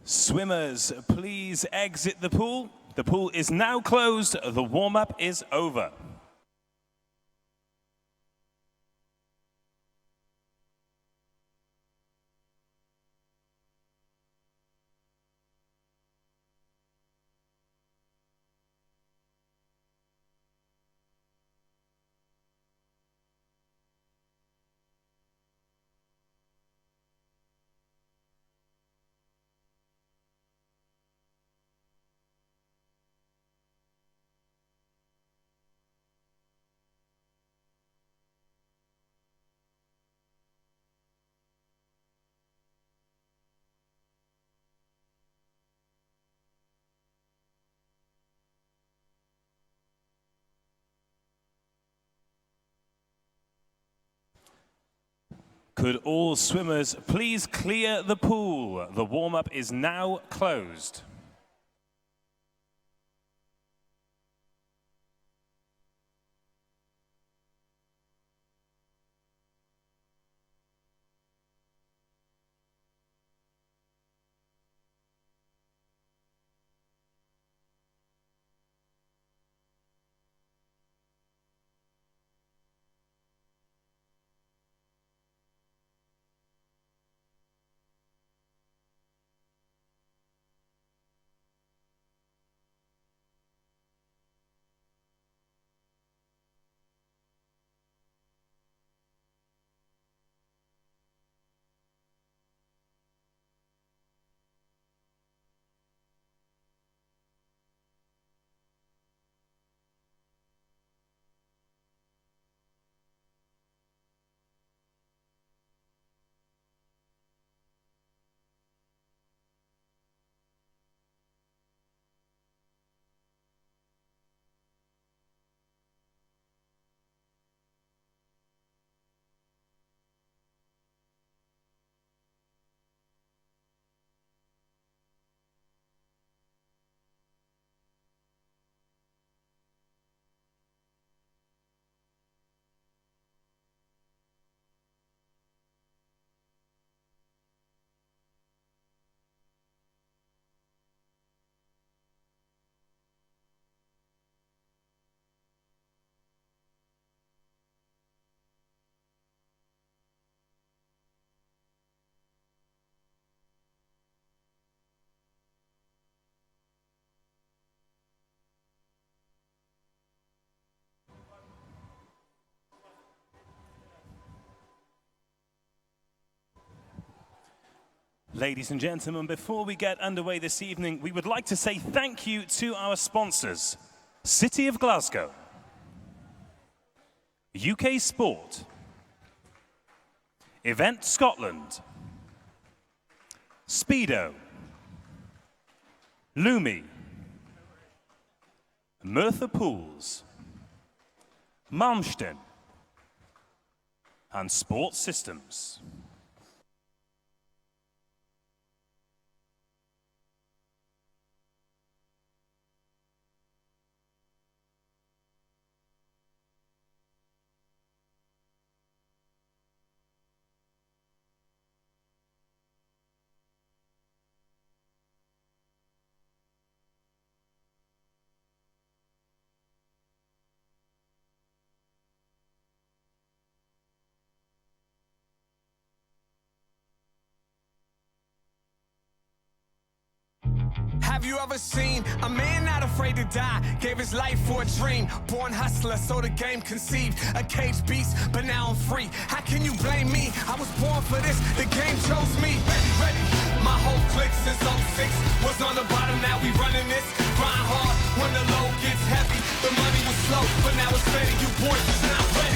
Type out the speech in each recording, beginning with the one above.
Swimmers, please exit the pool. The pool is now closed. The warm-up is over. Could all swimmers please clear the pool? The warm-up is now closed. Ladies and gentlemen, before we get underway this evening, we would like to say thank you to our sponsors: City of Glasgow, UK Sport, Event Scotland, Speedo, Lumi, Merthyr Pools, Malmsten, and Sports Systems. Have you ever seen a man not afraid to die? Gave his life for a dream. Born hustler, so the game conceived. A caged beast, but now I'm free. How can you blame me? I was born for this, the game chose me. Ready. My whole clique since '06 was on the bottom, now we running this. Grind hard when the load gets heavy. The money was slow, but now it's steady. You boys is not ready.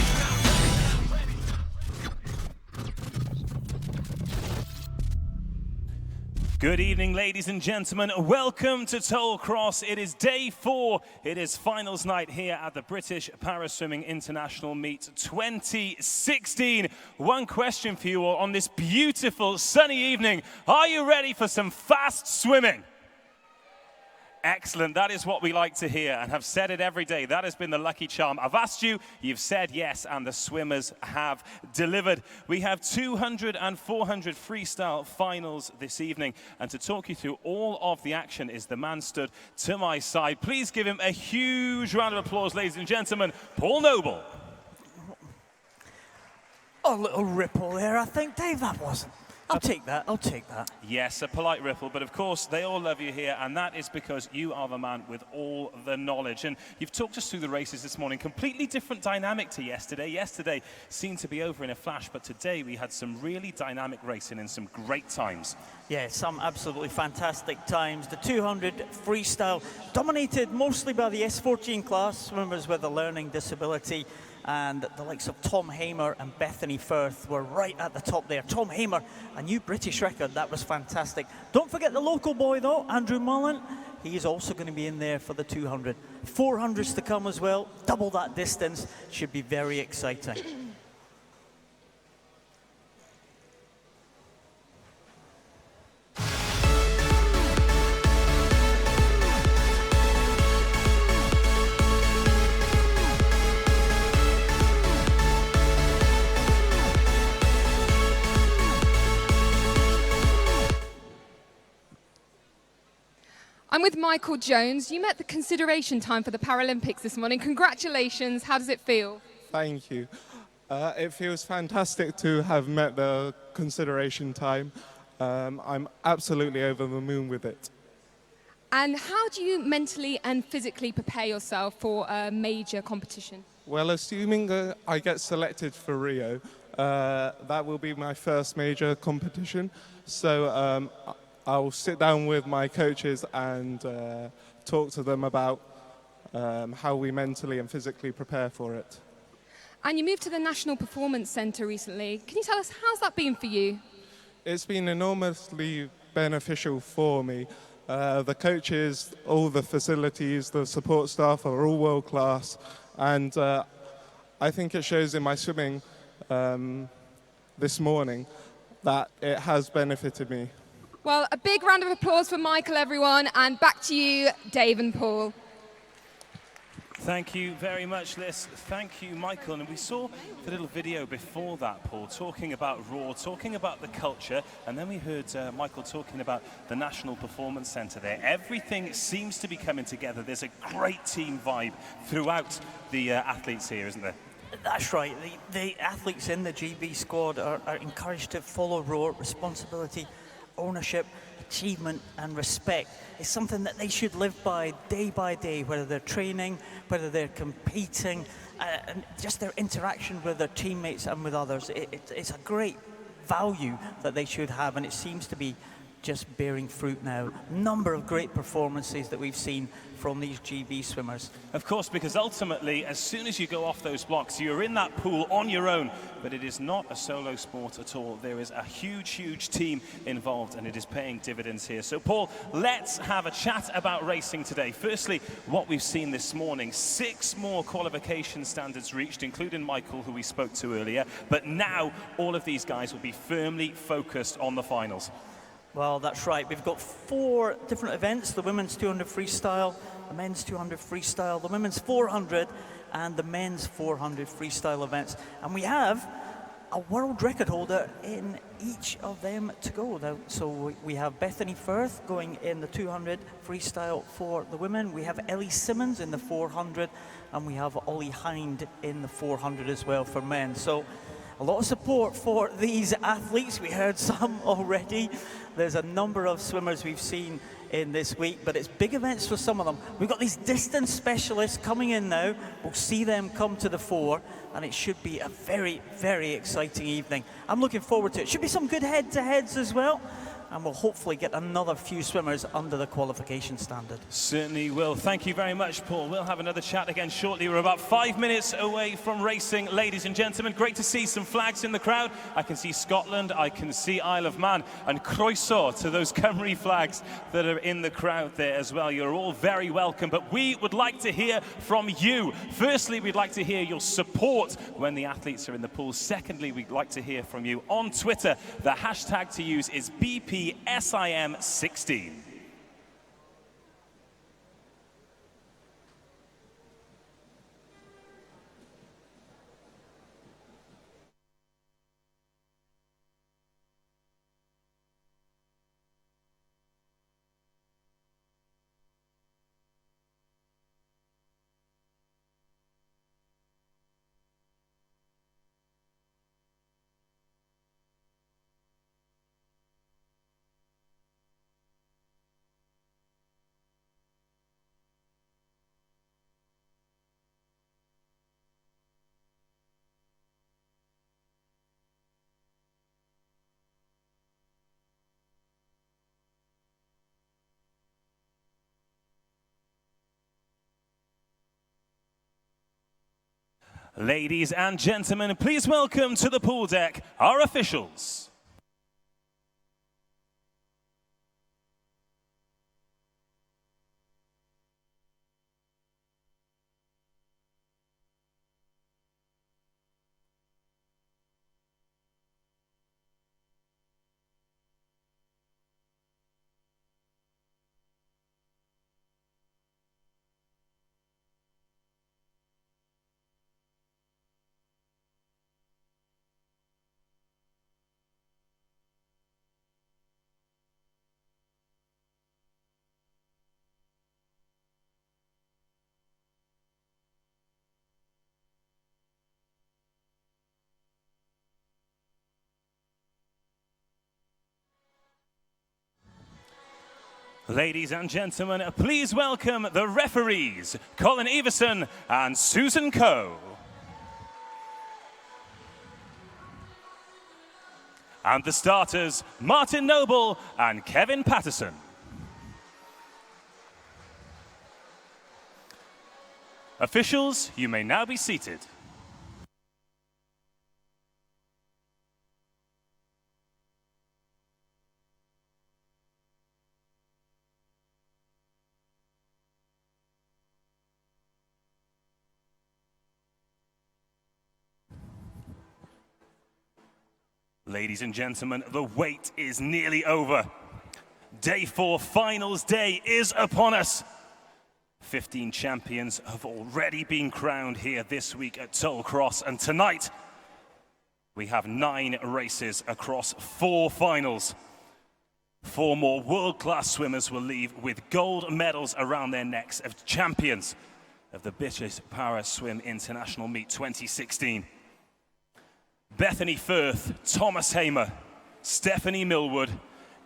Good evening, ladies and gentlemen. Welcome to Toll Cross. It is day 4. It is finals night here at the British Paraswimming International Meet 2016. One question for you all on this beautiful sunny evening. Are you ready for some fast swimming? Excellent. That is what we like to hear and have said it every day. That has been the lucky charm. I've asked you, you've said yes, and the swimmers have delivered. We have 200 and 400 freestyle finals this evening. And to talk you through all of the action is the man stood to my side. Please give him a huge round of applause, ladies and gentlemen, Paul Noble. A little ripple there, I think, Dave, that wasn't. I'll take that, I'll take that. Yes, a polite ripple, but of course they all love you here, and that is because you are the man with all the knowledge. And you've talked us through the races this morning, completely different dynamic to yesterday. Yesterday seemed to be over in a flash, but today we had some really dynamic racing and some great times. Yeah, some absolutely fantastic times. The 200 freestyle dominated mostly by the S14 class, swimmers with a learning disability. And the likes of Tom Hamer and Bethany Firth were right at the top there. Tom Hamer, a new British record, that was fantastic. Don't forget the local boy though, Andrew Mullen. He is also going to be in there for the 200. 400s to come as well, double that distance, should be very exciting. I'm with Michael Jones. You met the consideration time for the Paralympics this morning. Congratulations. How does it feel? Thank you. It feels fantastic to have met the consideration time. I'm absolutely over the moon with it. And how do you mentally and physically prepare yourself for a major competition? Well, assuming I get selected for Rio, that will be my first major competition. So I'll sit down with my coaches and talk to them about how we mentally and physically prepare for it. And you moved to the National Performance Centre recently. Can you tell us, how's that been for you? It's been enormously beneficial for me. The coaches, all the facilities, the support staff are all world class. And I think it shows in my swimming this morning that it has benefited me. Well, a big round of applause for Michael, everyone, and back to you, Dave and Paul. Thank you very much, Liz. Thank you, Michael. And we saw the little video before that, Paul, talking about Raw, talking about the culture, and then we heard Michael talking about the National Performance Centre there. Everything seems to be coming together. There's a great team vibe throughout the athletes here, isn't there? That's right. The athletes in the GB squad are encouraged to follow Raw, responsibility, ownership, achievement and respect is something that they should live by day, whether they're training, whether they're competing, and just their interaction with their teammates and with others. It's a great value that they should have, and it seems to be just bearing fruit now. Number of great performances that we've seen from these GB swimmers. Of course, because ultimately, as soon as you go off those blocks, you're in that pool on your own, but it is not a solo sport at all. There is a huge team involved, and it is paying dividends here. So, Paul, let's have a chat about racing today. Firstly, what we've seen this morning, 6 more qualification standards reached, including Michael, who we spoke to earlier, but now all of these guys will be firmly focused on the finals. Well, that's right. We've got 4 different events: the women's 200 freestyle, the men's 200 freestyle, the women's 400, and the men's 400 freestyle events. And we have a world record holder in each of them to go. So we have Bethany Firth going in the 200 freestyle for the women. We have Ellie Simmons in the 400, and we have Ollie Hind in the 400 as well for men. So a lot of support for these athletes. We heard some already. There's a number of swimmers we've seen in this week, but it's big events for some of them. We've got these distance specialists coming in now. We'll see them come to the fore, and it should be a very exciting evening. I'm looking forward to it. Should be some good head-to-heads as well, and we'll hopefully get another few swimmers under the qualification standard. Certainly will. Thank you very much, Paul. We'll have another chat again shortly. We're about 5 minutes away from racing, ladies and gentlemen. Great to see some flags in the crowd. I can see Scotland, I can see Isle of Man, and croeso to those Cymru flags that are in the crowd there as well. You're all very welcome, but we would like to hear from you. Firstly, we'd like to hear your support when the athletes are in the pool. Secondly, we'd like to hear from you on Twitter. The hashtag to use is BPSIM16. Ladies and gentlemen, please welcome to the pool deck our officials. Ladies and gentlemen, please welcome the referees, Colin Everson and Susan Coe. And the starters, Martin Noble and Kevin Patterson. Officials, you may now be seated. Ladies and gentlemen, the wait is nearly over. Day 4 finals day is upon us. 15 champions have already been crowned here this week at Toll Cross, and tonight we have 9 races across 4 finals. 4 more world-class swimmers will leave with gold medals around their necks as champions of the British Para Swim International Meet 2016. Bethany Firth, Thomas Hamer, Stephanie Millwood,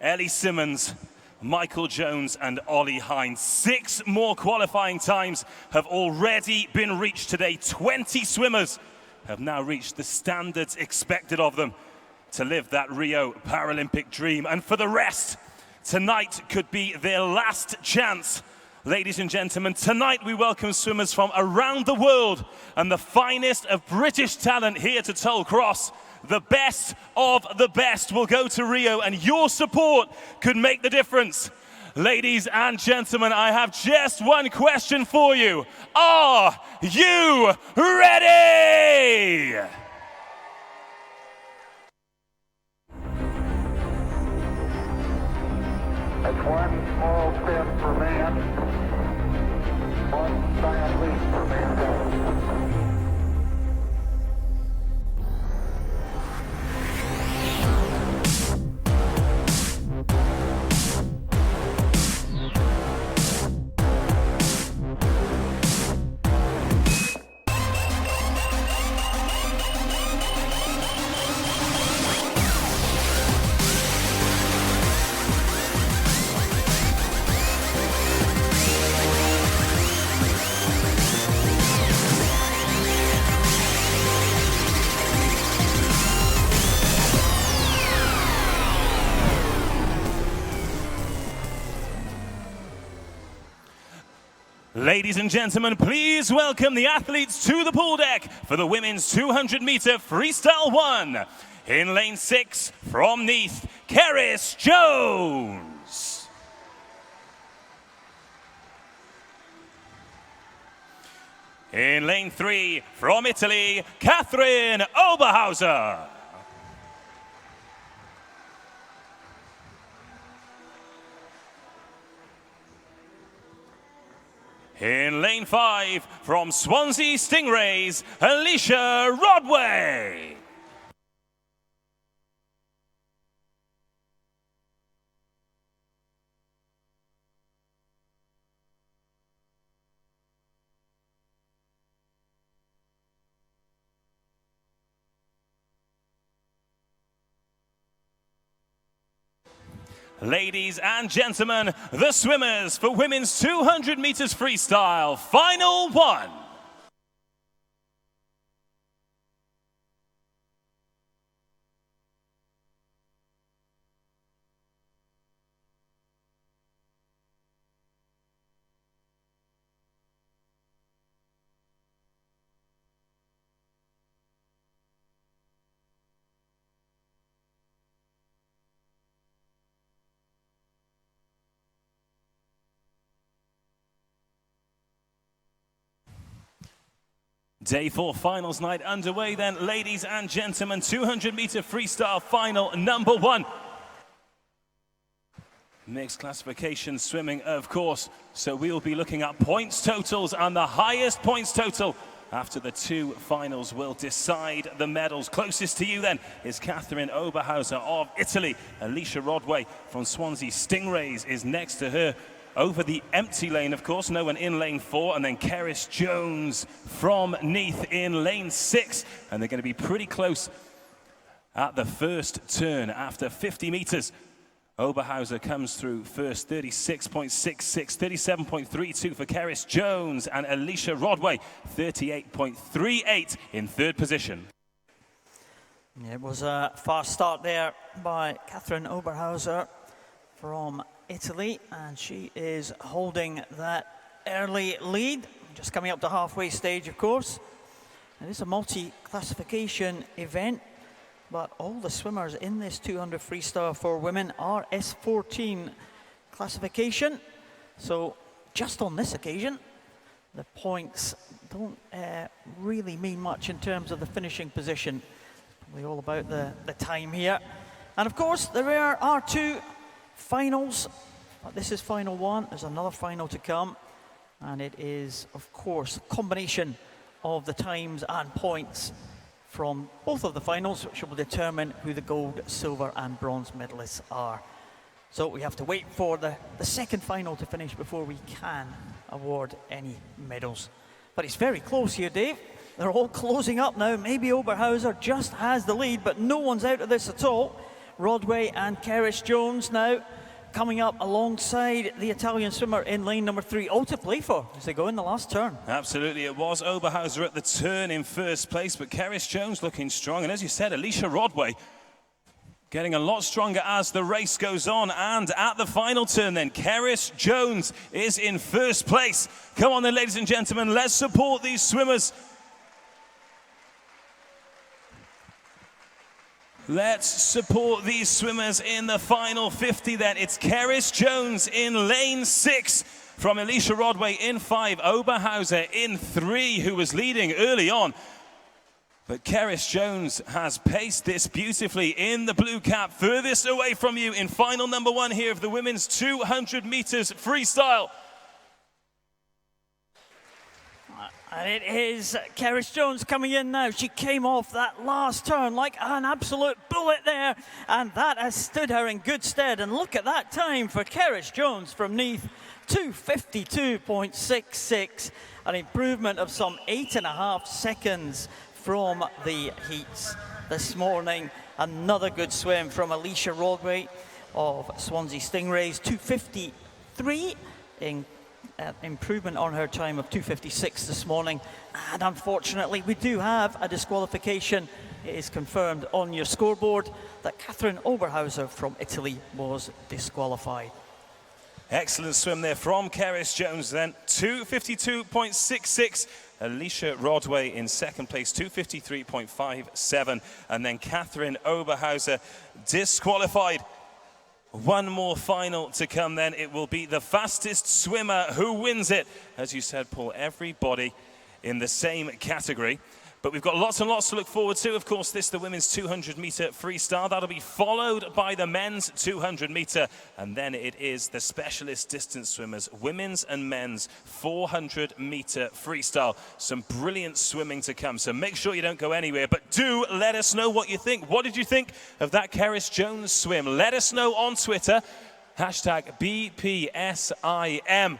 Ellie Simmons, Michael Jones and Ollie Hines. 6 more qualifying times have already been reached today. 20 swimmers have now reached the standards expected of them to live that Rio Paralympic dream. And for the rest, tonight could be their last chance. Ladies and gentlemen, tonight we welcome swimmers from around the world and the finest of British talent here to Toll Cross. The best of the best will go to Rio, and your support could make the difference. Ladies and gentlemen, I have just one question for you. Are you ready? That's one small step for man, one giant leap for mankind. Ladies and gentlemen, please welcome the athletes to the pool deck for the women's 200-meter freestyle 1. In lane 6, from Neath, Keris Jones. In lane 3, from Italy, Catherine Oberhauser. In lane 5, from Swansea Stingrays, Alicia Rodway. Ladies and gentlemen, the swimmers for women's 200 meters freestyle, final 1. Day 4 finals night underway then, ladies and gentlemen. 200-meter freestyle final number 1. Mixed classification swimming, of course. So we'll be looking at points totals, and the highest points total after the 2 finals will decide the medals. Closest to you then is Catherine Oberhauser of Italy. Alicia Rodway from Swansea Stingrays is next to her. Over the empty lane, of course, no one in lane 4, and then Keris Jones from Neath in lane 6. And they're going to be pretty close at the first turn after 50 meters. Oberhauser comes through first, 36.66, 37.32 for Keris Jones, and Alicia Rodway, 38.38 in third position. It was a fast start there by Catherine Oberhauser from Italy, and she is holding that early lead, just coming up to halfway stage, of course. It is a multi-classification event, but all the swimmers in this 200 freestyle for women are S14 classification. So just on this occasion, the points don't really mean much in terms of the finishing position. It's probably all about the time here. And of course, there are 2 finals. This is final 1. There's another final to come. And it is, of course, a combination of the times and points from both of the finals, which will determine who the gold, silver and bronze medalists are. So we have to wait for the second final to finish before we can award any medals. But it's very close here, Dave. They're all closing up now. Maybe Oberhauser just has the lead, but no one's out of this at all. Rodway and Keris Jones now coming up alongside the Italian swimmer in lane number 3, all to play for as they go in the last turn. Absolutely, it was Oberhauser at the turn in first place, but Keris Jones looking strong. And as you said, Alicia Rodway getting a lot stronger as the race goes on. And at the final turn then, Keris Jones is in first place. Come on then, ladies and gentlemen, let's support these swimmers. Let's support these swimmers in the final 50 then. It's Keris Jones in lane 6 from Alicia Rodway in 5. Oberhauser in 3, who was leading early on. But Keris Jones has paced this beautifully in the blue cap. Furthest away from you in final number 1 here of the women's 200 meters freestyle. And it is Keris Jones coming in now. She came off that last turn like an absolute bullet there, and that has stood her in good stead. And look at that time for Keris Jones from Neath, 2:52.66, an improvement of some 8.5 seconds from the heats this morning. Another good swim from Alicia Rodway of Swansea Stingrays, 2:53 in improvement on her time of 2:56 this morning. And unfortunately, we do have a disqualification. It is confirmed on your scoreboard that Catherine Oberhauser from Italy was disqualified. Excellent swim there from Keris Jones then. 2:52.66. Alicia Rodway in second place, 2:53.57. And then Catherine Oberhauser disqualified. One more final to come then. It will be the fastest swimmer who wins it. As you said, Paul, everybody in the same category. But we've got lots and lots to look forward to. Of course, this is the women's 200-meter freestyle. That'll be followed by the men's 200-meter. And then it is the specialist distance swimmers, women's and men's 400-meter freestyle. Some brilliant swimming to come. So make sure you don't go anywhere. But do let us know what you think. What did you think of that Keris Jones swim? Let us know on Twitter. Hashtag BPSIM.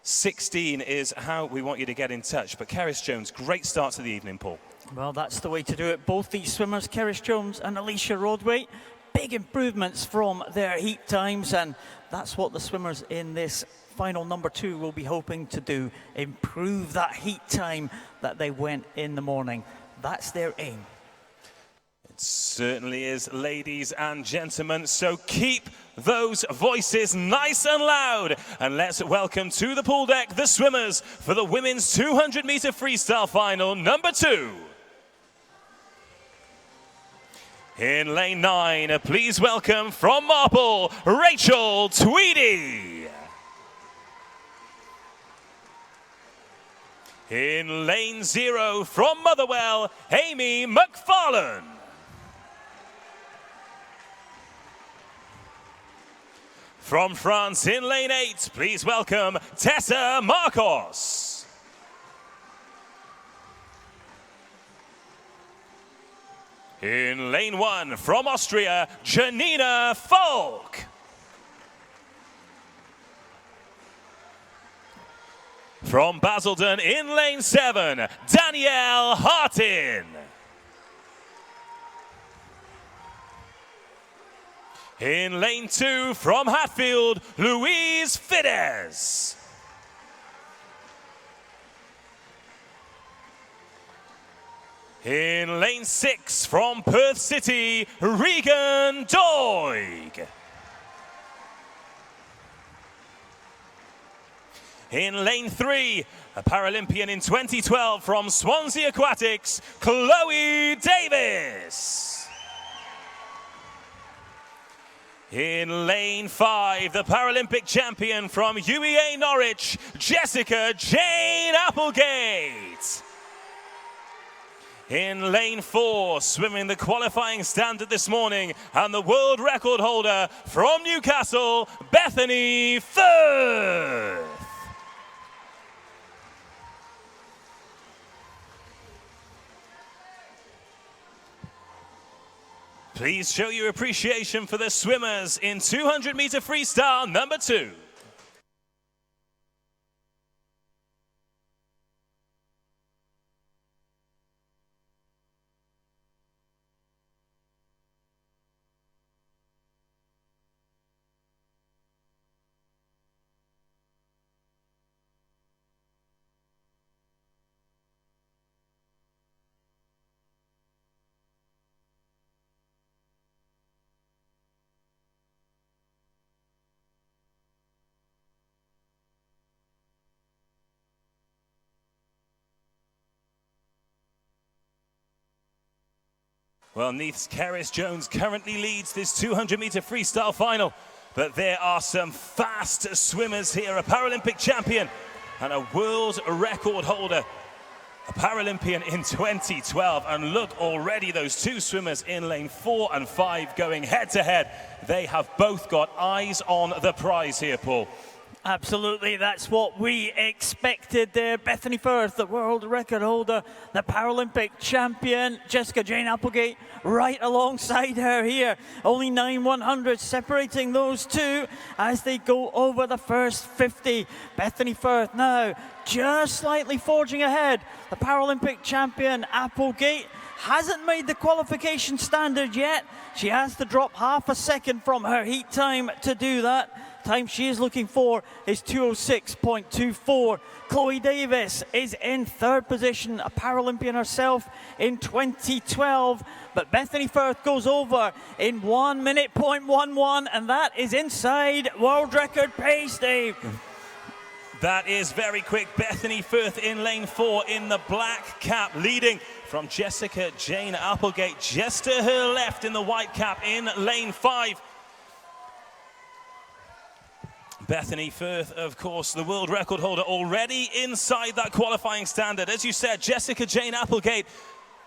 16 is how we want you to get in touch. But Keris Jones, great start to the evening, Paul. Well, that's the way to do it. Both these swimmers, Keris Jones and Alicia Rodway, big improvements from their heat times, and that's what the swimmers in this final number 2 will be hoping to do, improve that heat time that they went in the morning. That's their aim. It certainly is, ladies and gentlemen. So keep those voices nice and loud. And let's welcome to the pool deck the swimmers for the women's 200-meter freestyle final number 2. In lane 9, please welcome from Marple, Rachel Tweedy. In lane 0 from Motherwell, Amy McFarlane. From France in lane 8, please welcome Tessa Marcos. In lane 1 from Austria, Janina Falk. From Basildon in lane 7, Danielle Hartin. In lane 2 from Hatfield, Louise Fidesz. In lane 6 from Perth City, Regan Doig. In lane 3, a Paralympian in 2012 from Swansea Aquatics, Chloe Davis. In lane 5, the Paralympic champion from UEA Norwich, Jessica Jane Applegate. In lane 4, swimming the qualifying standard this morning, and the world record holder from Newcastle, Bethany Firth. Please show your appreciation for the swimmers in 200-meter freestyle number 2. Well, Neith's Keris Jones currently leads this 200-meter freestyle final, but there are some fast swimmers here, a Paralympic champion and a world record holder, a Paralympian in 2012. And look, already those two swimmers in lane 4 and 5 going head to head. They have both got eyes on the prize here, Paul. Absolutely, that's what we expected there. Bethany Firth, the world record holder, the Paralympic champion, Jessica Jane Applegate, right alongside her here. Only 9/100 separating those two as they go over the first 50. Bethany Firth now just slightly forging ahead. The Paralympic champion, Applegate, hasn't made the qualification standard yet. She has to drop half a second from her heat time to do that. Time she is looking for is 2:06.24. Chloe Davis is in third position, a Paralympian herself in 2012. But Bethany Firth goes over in 1:11, and that is inside world record pace, Dave. That is very quick. Bethany Firth in lane 4 in the black cap, leading from Jessica Jane Applegate just to her left in the white cap in lane 5. Bethany Firth, of course, the world record holder, already inside that qualifying standard. As you said, Jessica Jane Applegate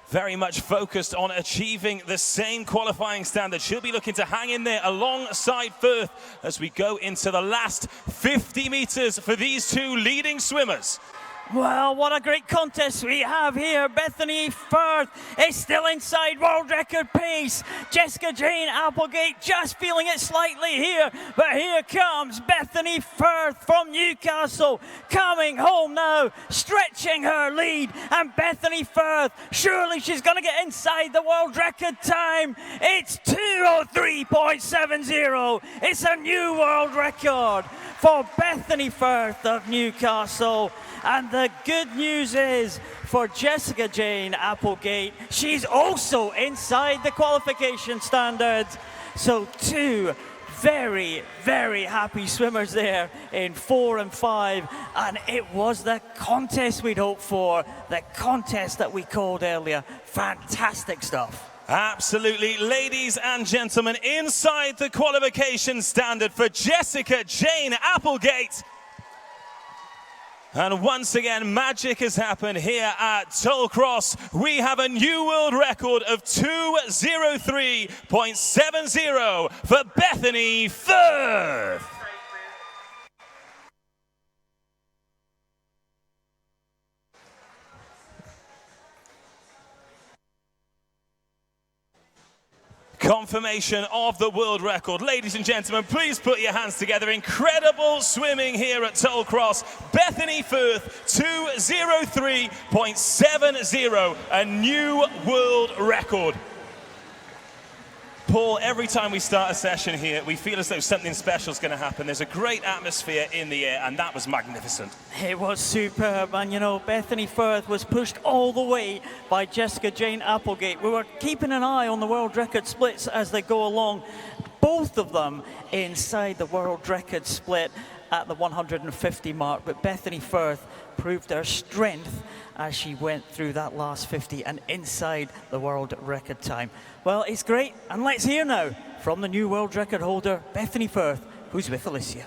very much focused on achieving the same qualifying standard. She'll be looking to hang in there alongside Firth as we go into the last 50 meters for these two leading swimmers. Well, what a great contest we have here. Bethany Firth is still inside world record pace. Jessica Jane Applegate just feeling it slightly here. But here comes Bethany Firth from Newcastle coming home now, stretching her lead. And Bethany Firth, surely she's going to get inside the world record time. It's 2:03.70. It's a new world record for Bethany Firth of Newcastle. And the good news is for Jessica Jane Applegate, she's also inside the qualification standards. So two very, very happy swimmers there in 4 and 5. And it was the contest we'd hoped for, the contest that we called earlier. Fantastic stuff. Absolutely, ladies and gentlemen, inside the qualification standard for Jessica Jane Applegate. And once again, magic has happened here at Toll Cross. We have a new world record of 2:03.70 for Bethany Firth. Confirmation of the world record. Ladies and gentlemen, please put your hands together. Incredible swimming here at Toll Cross. Bethany Firth, 2:03.70, a new world record. Paul, every time we start a session here, we feel as though something special is going to happen. There's a great atmosphere in the air, and that was magnificent. It was superb, and you know, Bethany Firth was pushed all the way by Jessica Jane Applegate. We were keeping an eye on the world record splits as they go along. Both of them inside the world record split at the 150 mark, but Bethany Firth proved her strength as she went through that last 50 and inside the world record time. Well, it's great, and let's hear now from the new world record holder, Bethany Firth, who's with Alicia.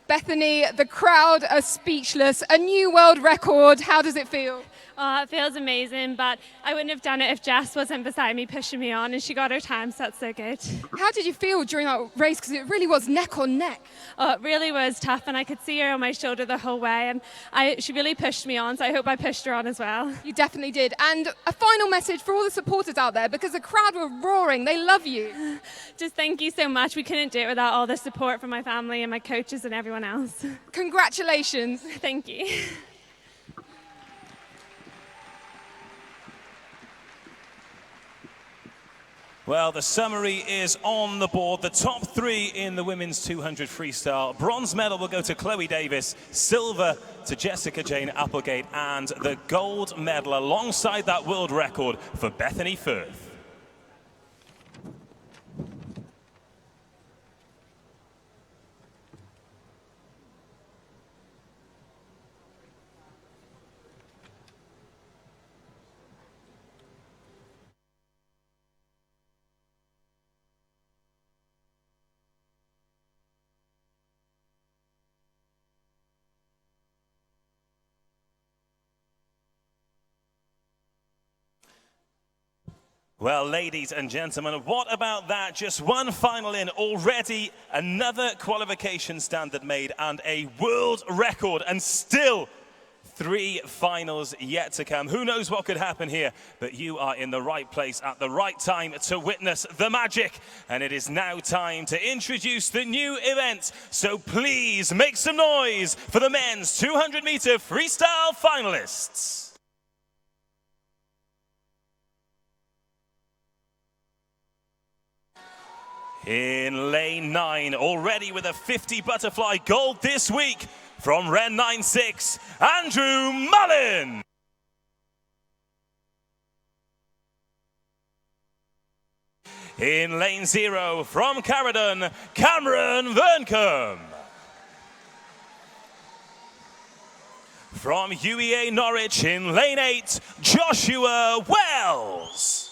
Bethany, the crowd are speechless. A new world record. How does it feel? Oh, it feels amazing, but I wouldn't have done it if Jess wasn't beside me pushing me on, and she got her time, so that's so good. How did you feel during that race? Because it really was neck on neck. Oh, it really was tough, and I could see her on my shoulder the whole way, and she really pushed me on, so I hope I pushed her on as well. You definitely did. And a final message for all the supporters out there, because the crowd were roaring. They love you. Just thank you so much. We couldn't do it without all the support from my family and my coaches and everyone else. Congratulations. Thank you. Well, the summary is on the board. The top three in the women's 200 freestyle. Bronze medal will go to Chloe Davis, silver to Jessica Jane Applegate, and the gold medal alongside that world record for Bethany Firth. Well, ladies and gentlemen, what about that? Just one final in, already another qualification standard made and a world record, and still 3 finals yet to come. Who knows what could happen here, but you are in the right place at the right time to witness the magic. And it is now time to introduce the new event. So please make some noise for the men's 200-meter freestyle finalists. In lane 9, already with a 50 butterfly gold this week from Ren 9-6, Andrew Mullin. In lane 0, from Caradon, Cameron Verncombe. From UEA Norwich in lane 8, Joshua Wells.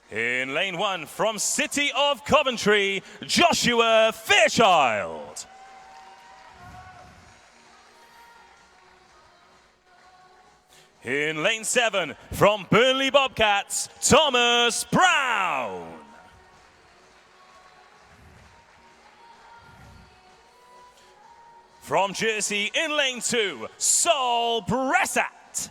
In lane 1, from City of Coventry, Joshua Fairchild. In lane 7, from Burnley Bobcats, Thomas Brown. From Jersey, in lane 2, Sol Bressat.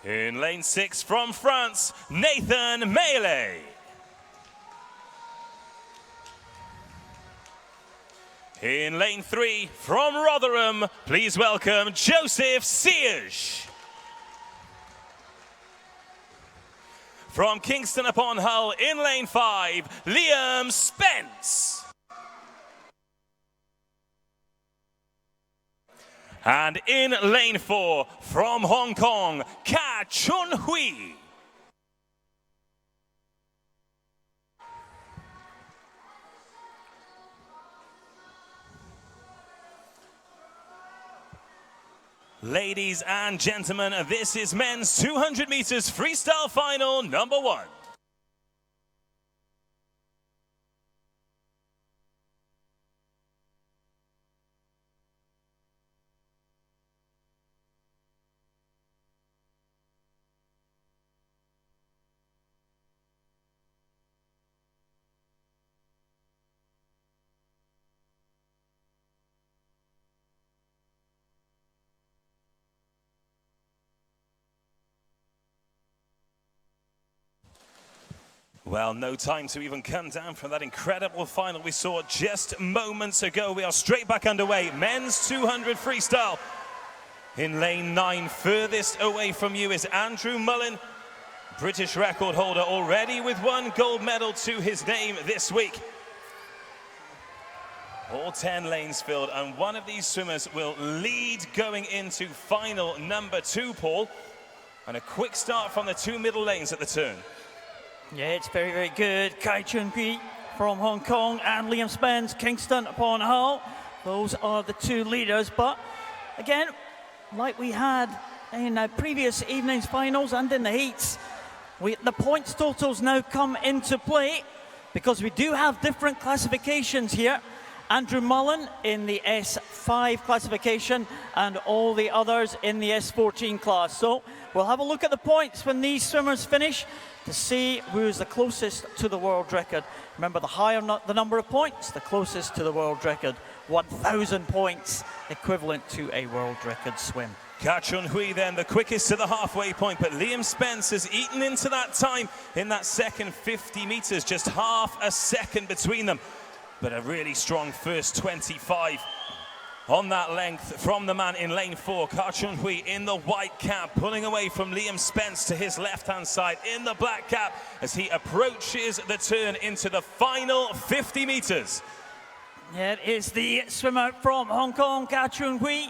In lane 6, from France, Nathan Melee. In lane 3, from Rotherham, please welcome Joseph Sears. From Kingston upon Hull, in lane 5, Liam Spence. And in lane 4, from Hong Kong, Ka Chun Hui. Ladies and gentlemen, this is men's 200 meters freestyle final number 1. Well, no time to even come down from that incredible final we saw just moments ago. We are straight back underway. Men's 200 freestyle. In lane 9, furthest away from you is Andrew Mullen, British record holder, already with 1 gold medal to his name this week. All 10 lanes filled, and one of these swimmers will lead going into final number 2, Paul. And a quick start from the 2 middle lanes at the turn. Yeah, it's very, very good. Kai Chun-Hui from Hong Kong and Liam Spence, Kingston upon Hull. Those are the 2 leaders, but again, like we had in previous evening's finals and in the heats, the points totals now come into play because we do have different classifications here. Andrew Mullen in the S5 classification and all the others in the S14 class. So we'll have a look at the points when these swimmers finish to see who's the closest to the world record. Remember, the higher the number of points, the closest to the world record. 1,000 points, equivalent to a world record swim. Ka Chun-Hui then the quickest to the halfway point, but Liam Spence has eaten into that time in that second 50 meters, just half a second between them. But a really strong first 25 on that length from the man in lane 4, Ka Chun-Hui in the white cap, pulling away from Liam Spence to his left-hand side in the black cap as he approaches the turn into the final 50 meters. Yeah, it is the swimmer from Hong Kong, Ka Chun-Hui.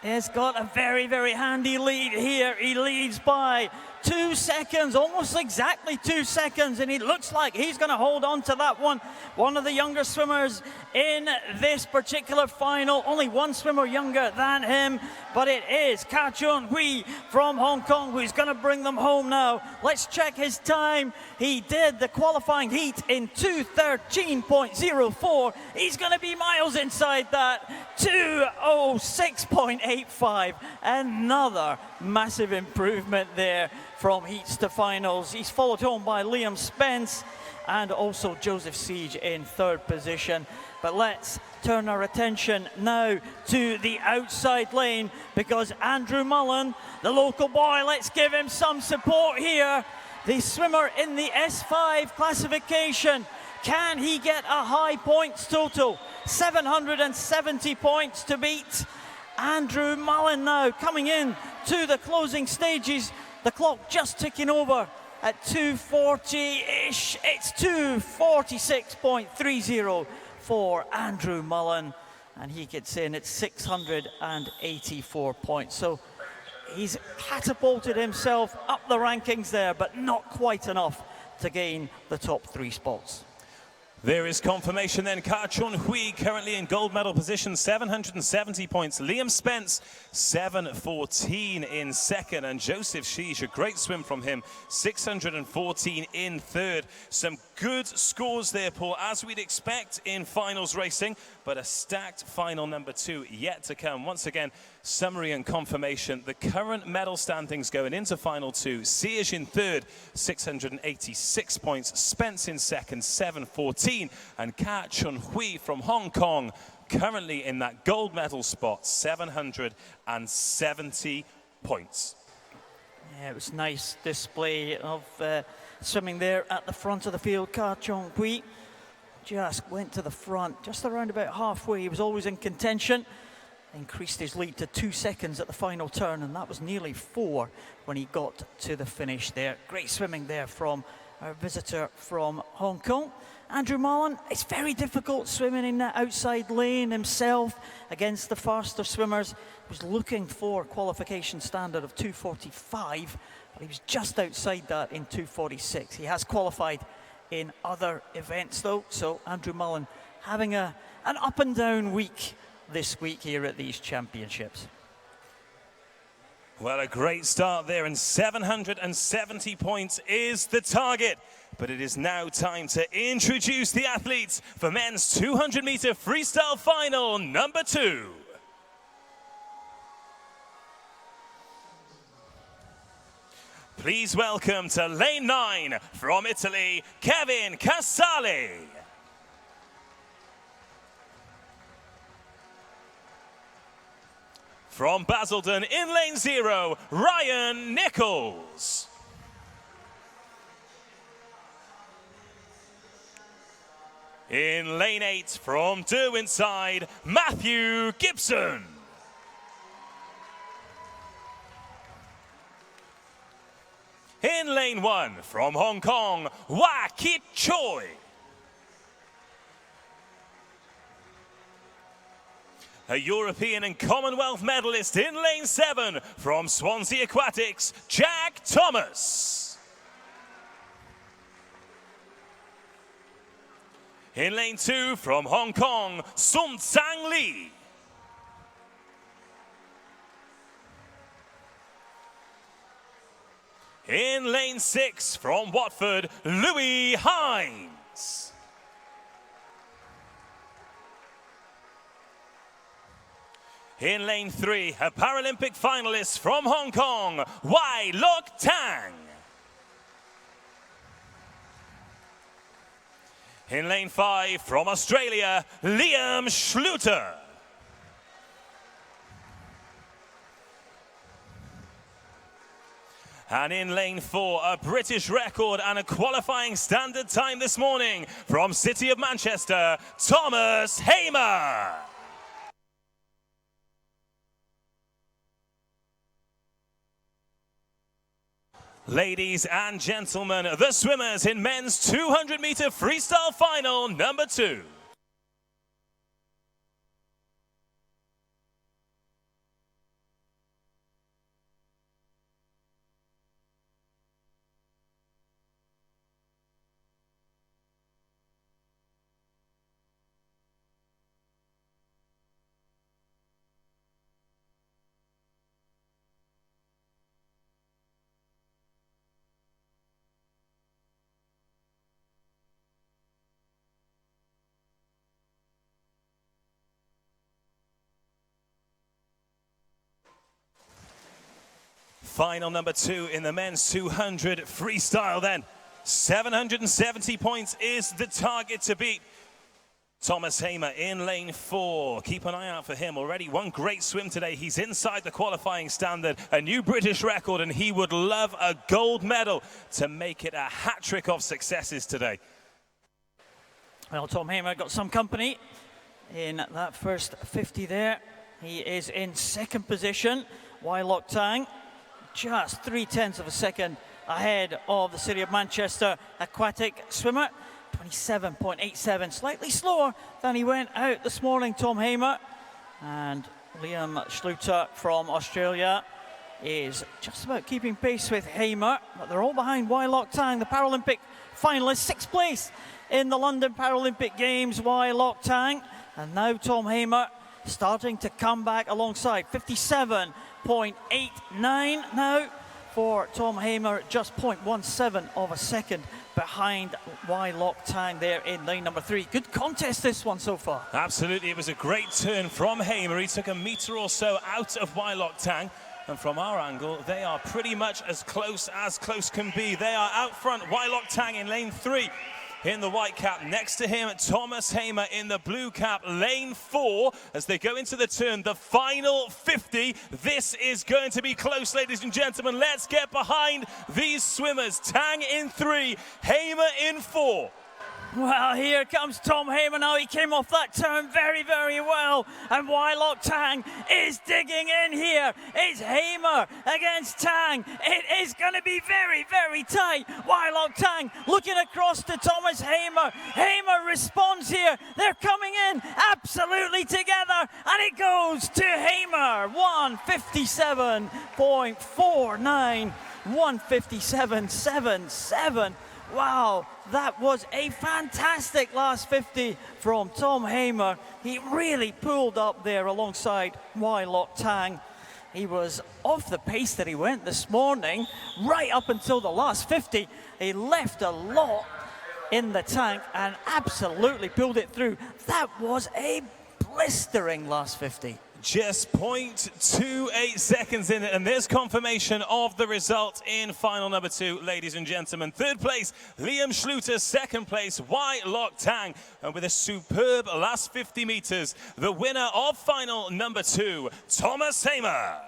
He's got a very, very handy lead here. He leads by 2 seconds, almost exactly 2 seconds, and he looks like he's going to hold on to that one. One of the younger swimmers in this particular final, only 1 swimmer younger than him, but it is Ka Chun-Hui from Hong Kong who's going to bring them home now. Let's check his time. He did the qualifying heat in 2:13.04. He's going to be miles inside that. 2:06.85. Another massive improvement there from heats to finals. He's followed home by Liam Spence and also Joseph Siege in 3rd position. But let's turn our attention now to the outside lane because Andrew Mullen, the local boy, let's give him some support here. The swimmer in the S5 classification. Can he get a high points total? 770 points to beat. Andrew Mullen now coming in to the closing stages. The clock just ticking over at 2:40-ish. It's 2:46.30 for Andrew Mullen. And he gets in at 684 points. So he's catapulted himself up the rankings there, but not quite enough to gain the top 3 spots. There is confirmation then. Ka Chun-Hui currently in gold medal position, 770 points. Liam Spence, 714 in 2nd. And Joseph Siege, a great swim from him, 614 in 3rd. Some good scores there, Paul, as we'd expect in finals racing, but a stacked final number 2 yet to come. Once again, summary and confirmation. The current medal standings going into final 2. Siege in 3rd, 686 points. Spence in 2nd, 714. And Ka Chun-Hui from Hong Kong, currently in that gold medal spot, 770 points. Yeah, it was a nice display of swimming there at the front of the field. Ka Chun-Hui just went to the front, just around about halfway. He was always in contention. Increased his lead to 2 seconds at the final turn, and that was nearly 4 when he got to the finish there. Great swimming there from our visitor from Hong Kong. Andrew Mullen, it's very difficult swimming in that outside lane himself against the faster swimmers. He was looking for qualification standard of 2:45, but he was just outside that in 2:46. He has qualified in other events though, so Andrew Mullen having an up and down week this week here at these championships. Well, a great start there, and 770 points is the target. But it is now time to introduce the athletes for men's 200-meter freestyle final number 2. Please welcome to lane 9 from Italy, Kevin Casale. From Basildon in lane 0, Ryan Nichols. In lane 8 from Derwent side, Matthew Gibson. In lane 1 from Hong Kong, Wah Kit Choi. A European and Commonwealth medalist in lane 7 from Swansea Aquatics, Jack Thomas. In lane 2 from Hong Kong, Sun Tsang Lee. In lane 6 from Watford, Louis Hines. In lane 3, a Paralympic finalist from Hong Kong, Wai Lok Tang. In lane 5, from Australia, Liam Schluter. And in lane 4, a British record and a qualifying standard time this morning from City of Manchester, Thomas Hamer. Ladies and gentlemen, the swimmers in men's 200-meter freestyle final number 2. Final number 2 in the men's 200 freestyle then. 770 points is the target to beat. Thomas Hamer in lane 4. Keep an eye out for him. Already one great swim today. He's inside the qualifying standard. A new British record, and he would love a gold medal to make it a hat-trick of successes today. Well, Tom Hamer got some company in that first 50 there. He is in second position. Wai Lok Tang, just 0.3 of a second ahead of the City of Manchester aquatic swimmer. 27.87, slightly slower than he went out this morning, Tom Hamer. And Liam Schluter from Australia is just about keeping pace with Hamer, but they're all behind Wai Lok Tang, the Paralympic finalist, 6th place in the London Paralympic Games, Wai Lok Tang. And now Tom Hamer starting to come back alongside, 57.89 now for Tom Hamer, just 0.17 of a second behind Wai Lok Tang there in lane number 3. Good contest this one so far. Absolutely, it was a great turn from Hamer. He took a metre or so out of Wai Lok Tang, and from our angle, they are pretty much as close can be. They are out front, Wai Lok Tang in lane 3. In the white cap, next to him, Thomas Hamer in the blue cap, lane 4, as they go into the turn, the final 50. This is going to be close, ladies and gentlemen. Let's get behind these swimmers. Tang in 3, Hamer in 4. Well, here comes Tom Hamer now. He came off that turn very, very well. And Wai Lok Tang is digging in here. It's Hamer against Tang. It is going to be very, very tight. Wai Lok Tang looking across to Thomas Hamer. Hamer responds here. They're coming in absolutely together. And it goes to Hamer. 157.49. 157.77. Wow, that was a fantastic last 50 from Tom Hamer. He really pulled up there alongside Wai Lok Tang. He was off the pace that he went this morning, right up until the last 50. He left a lot in the tank and absolutely pulled it through. That was a blistering last 50. Just 0.28 seconds in it, and there's confirmation of the result in final number 2, ladies and gentlemen. 3rd place, Liam Schluter. 2nd place, Wai Lok Tang. And with a superb last 50 meters, the winner of final number 2, Thomas Hamer.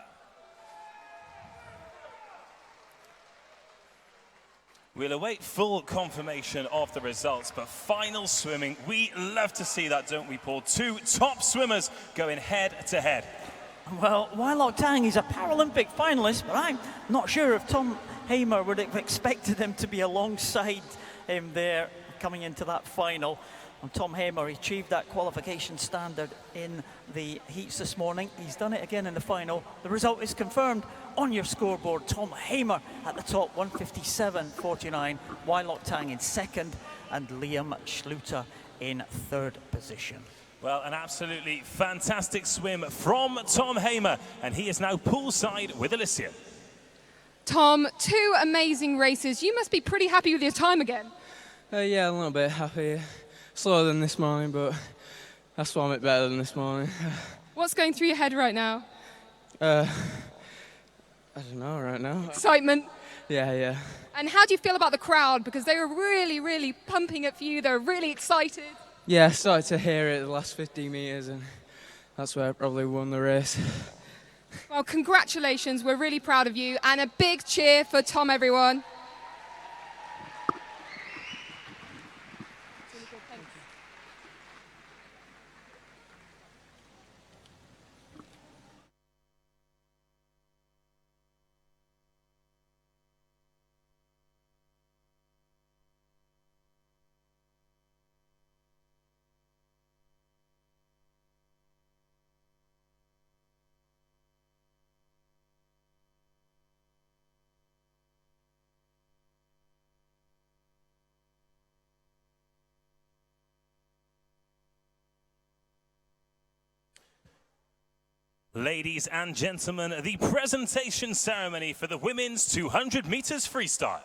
We'll await full confirmation of the results, but final swimming, we love to see that, don't we, Paul? Two top swimmers going head to head. Well, Wai Tang is a Paralympic finalist, but I'm not sure if Tom Hamer would have expected him to be alongside him there coming into that final. And Tom Hamer achieved that qualification standard in the heats this morning. He's done it again in the final. The result is confirmed on your scoreboard. Tom Hamer at the top, 157.49. Wai Tang in second, and Liam Schluter in third position. Well, an absolutely fantastic swim from Tom Hamer, and he is now poolside with Alicia. Tom, 2 amazing races. You must be pretty happy with your time again. Yeah, a little bit happy. Slower than this morning, but I swam it better than this morning. What's going through your head right now? I don't know right now. Excitement. Yeah. And how do you feel about the crowd? Because they were really, really pumping it for you. They were really excited. Yeah, I started to hear it the last 50 metres, and that's where I probably won the race. Well, congratulations. We're really proud of you. And a big cheer for Tom, everyone. Ladies and gentlemen, the presentation ceremony for the women's 200 meters freestyle.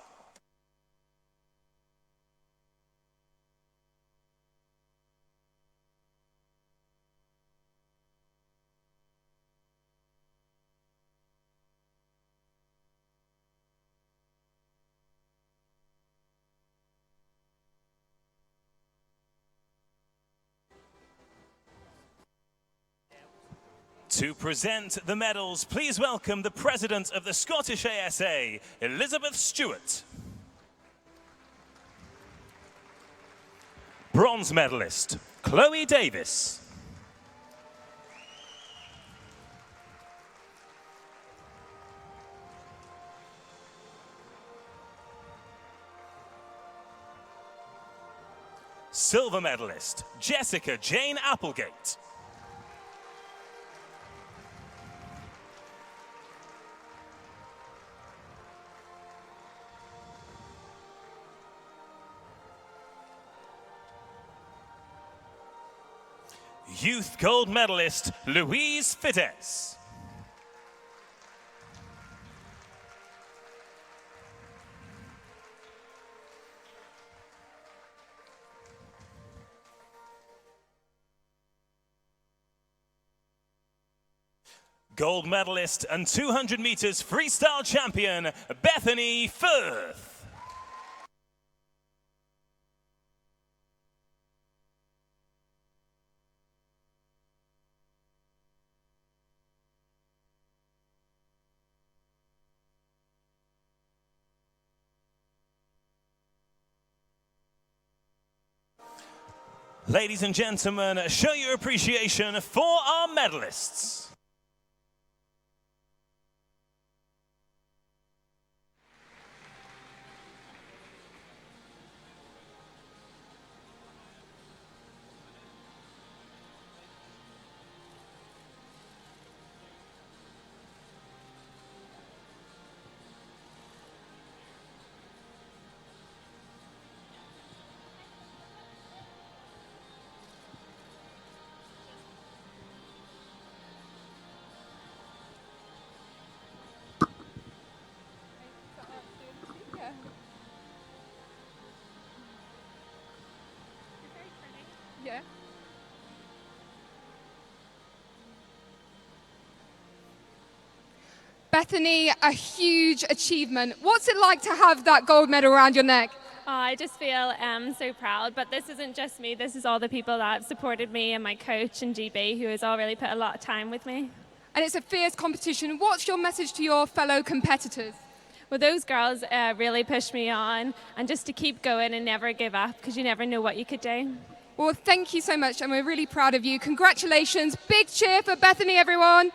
To present the medals, please welcome the President of the Scottish ASA, Elizabeth Stewart. Bronze medalist, Chloe Davis. Silver medalist, Jessica Jane Applegate. Youth gold medalist, Louise Fides. Gold medalist and 200 meters freestyle champion, Bethany Firth. Ladies and gentlemen, show your appreciation for our medalists. Yeah. Bethany, a huge achievement. What's it like to have that gold medal around your neck? Oh, I just feel so proud, but this isn't just me, this is all the people that have supported me and my coach and GB who has all really put a lot of time with me. And it's a fierce competition. What's your message to your fellow competitors? Well, those girls really pushed me on, and just to keep going and never give up, because you never know what you could do. Well, thank you so much, and we're really proud of you. Congratulations. Big cheer for Bethany, everyone.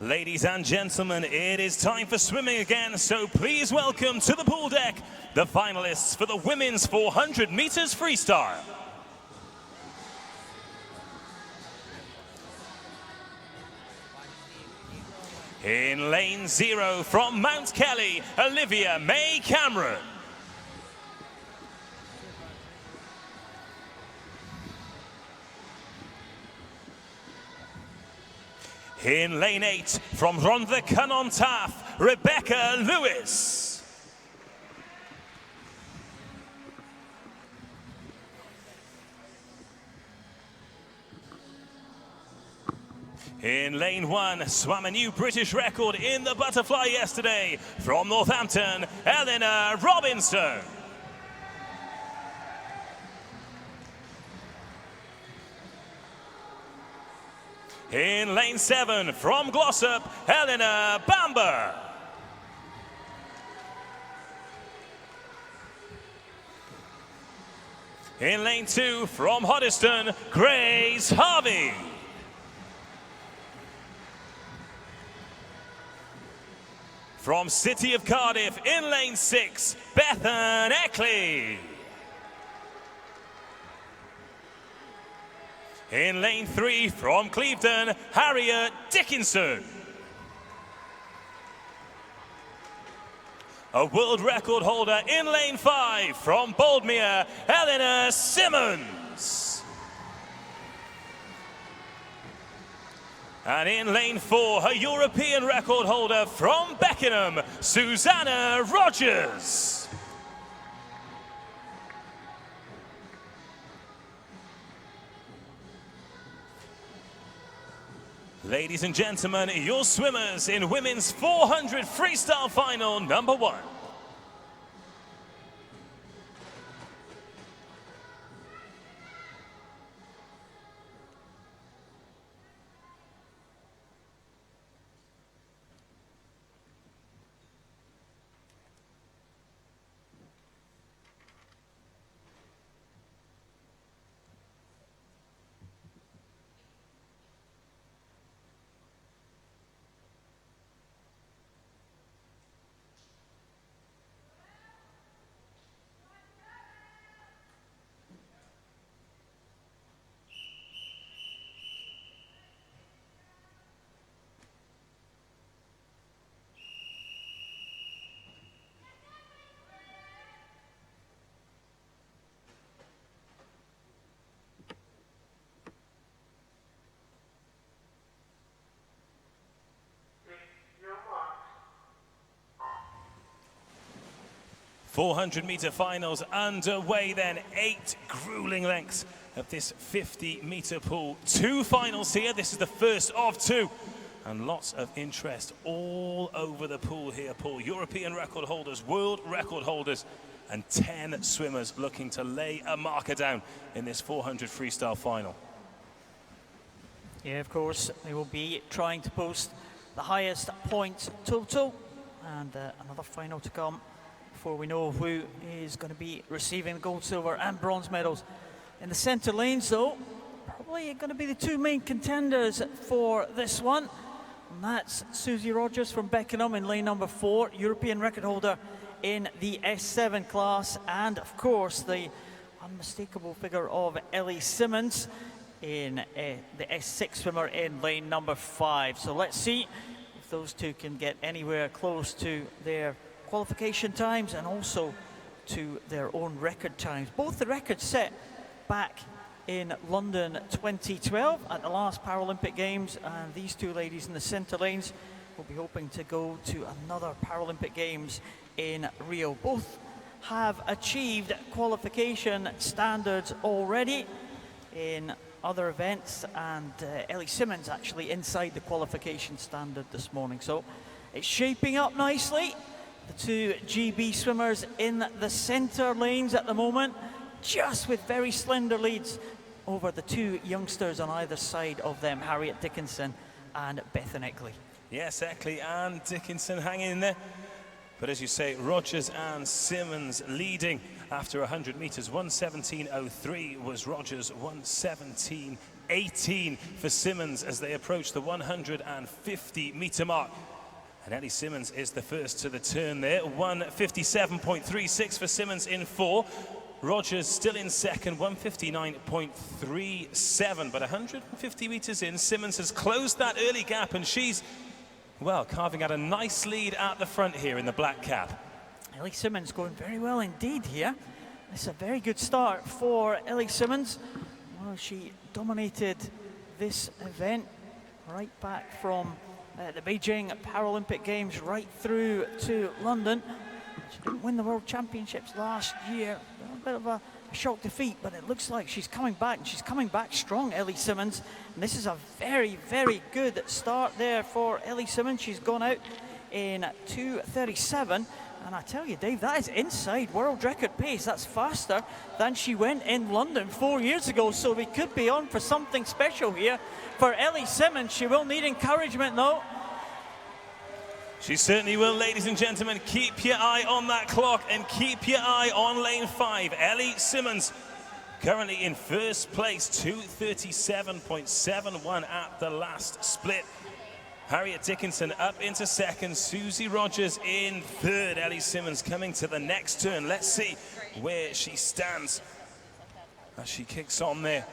Ladies and gentlemen, it is time for swimming again, so please welcome to the pool deck the finalists for the women's 400 meters freestyle. In lane 0 from Mount Kelly, Olivia May Cameron. In lane 8 from Rhondda Cynon Taff, Rebecca Lewis. In lane 1, swam a new British record in the butterfly yesterday from Northampton, Eleanor Robinson. In lane 7, from Glossop, Eleanor Bamber. In lane 2, from Hoddesdon, Grace Harvey. From City of Cardiff, in lane 6, Bethan Eckley. In lane 3, from Clevedon, Harriet Dickinson. A world record holder in lane 5, from Boldmere, Eleanor Simmons. And in lane 4, a European record holder from Beckenham, Susanna Rogers. Ladies and gentlemen, your swimmers in women's 400 freestyle final number 1. 400-meter finals underway then. 8 grueling lengths of this 50-meter pool. 2 finals here. This is the first of 2. And lots of interest all over the pool here, Paul. European record holders, world record holders, and 10 swimmers looking to lay a marker down in this 400 freestyle final. Yeah, of course, they will be trying to post the highest points total. And another final to come before we know who is going to be receiving gold, silver and bronze medals. In the centre lanes though, probably going to be the 2 main contenders for this one. And that's Susie Rogers from Beckenham in lane number 4, European record holder in the S7 class, and of course the unmistakable figure of Ellie Simmons in the S6 swimmer in lane number 5. So let's see if those two can get anywhere close to their qualification times and also to their own record times. Both the records set back in London 2012 at the last Paralympic Games, and these two ladies in the centre lanes will be hoping to go to another Paralympic Games in Rio. Both have achieved qualification standards already in other events, and Ellie Simmons actually inside the qualification standard this morning. So It's shaping up nicely. The two GB swimmers in the center lanes at the moment, just with very slender leads over the two youngsters on either side of them, Harriet Dickinson and Bethan Eckley. Yes, Eckley and Dickinson hanging in there. But as you say, Rogers and Simmons leading after 100 meters. 1:17.03 was Rogers, 1:17.18 for Simmons as they approach the 150 meter mark. And Ellie Simmons is the first to the turn there. 1:57.36 for Simmons in 4. Rogers still in second, 1:59.37. But 150 meters in, Simmons has closed that early gap, and she's, well, carving out a nice lead at the front here in the black cap. Ellie Simmons going very well indeed here. It's a very good start for Ellie Simmons. Well, she dominated this event right back from the Beijing Paralympic Games right through to London. She didn't win the World Championships last year. A bit of a shock defeat, but it looks like she's coming back, and she's coming back strong, Ellie Simmons. And this is a very, very good start there for Ellie Simmons. She's gone out in 2:37. And I tell you, Dave, that is inside world record pace. That's faster than she went in London 4 years ago. So we could be on for something special here for Ellie Simmons. She will need encouragement, though. She certainly will, ladies and gentlemen. Keep your eye on that clock and keep your eye on lane 5. Ellie Simmons currently in first place, 2:37.71 at the last split. Harriet Dickinson up into second, Susie Rogers in third. Ellie Simmons coming to the next turn. Let's see where she stands as she kicks on there.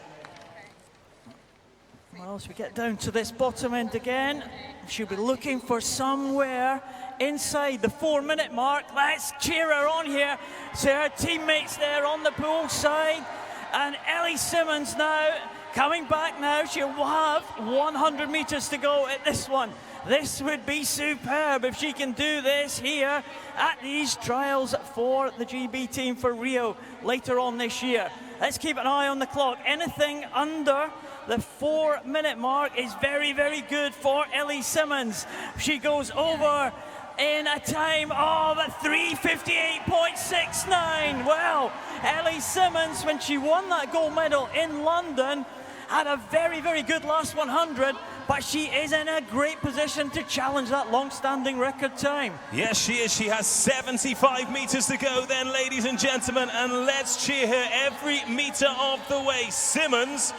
Well, as we get down to this bottom end again, she'll be looking for somewhere inside the 4-minute mark. Let's cheer her on here. So her teammates there on the pool side. And Ellie Simmons now coming back now. She'll have 100 meters to go at this one. This would be superb if she can do this here at these trials for the GB team for Rio later on this year. Let's keep an eye on the clock. Anything under the 4-minute mark is very, very good for Ellie Simmons. She goes over in a time of 3:58.69. Well, Ellie Simmons, when she won that gold medal in London, had a very, very good last 100, but she is in a great position to challenge that long-standing record time. Yes, she is. She has 75 meters to go then, ladies and gentlemen, and let's cheer her every meter of the way. Simmons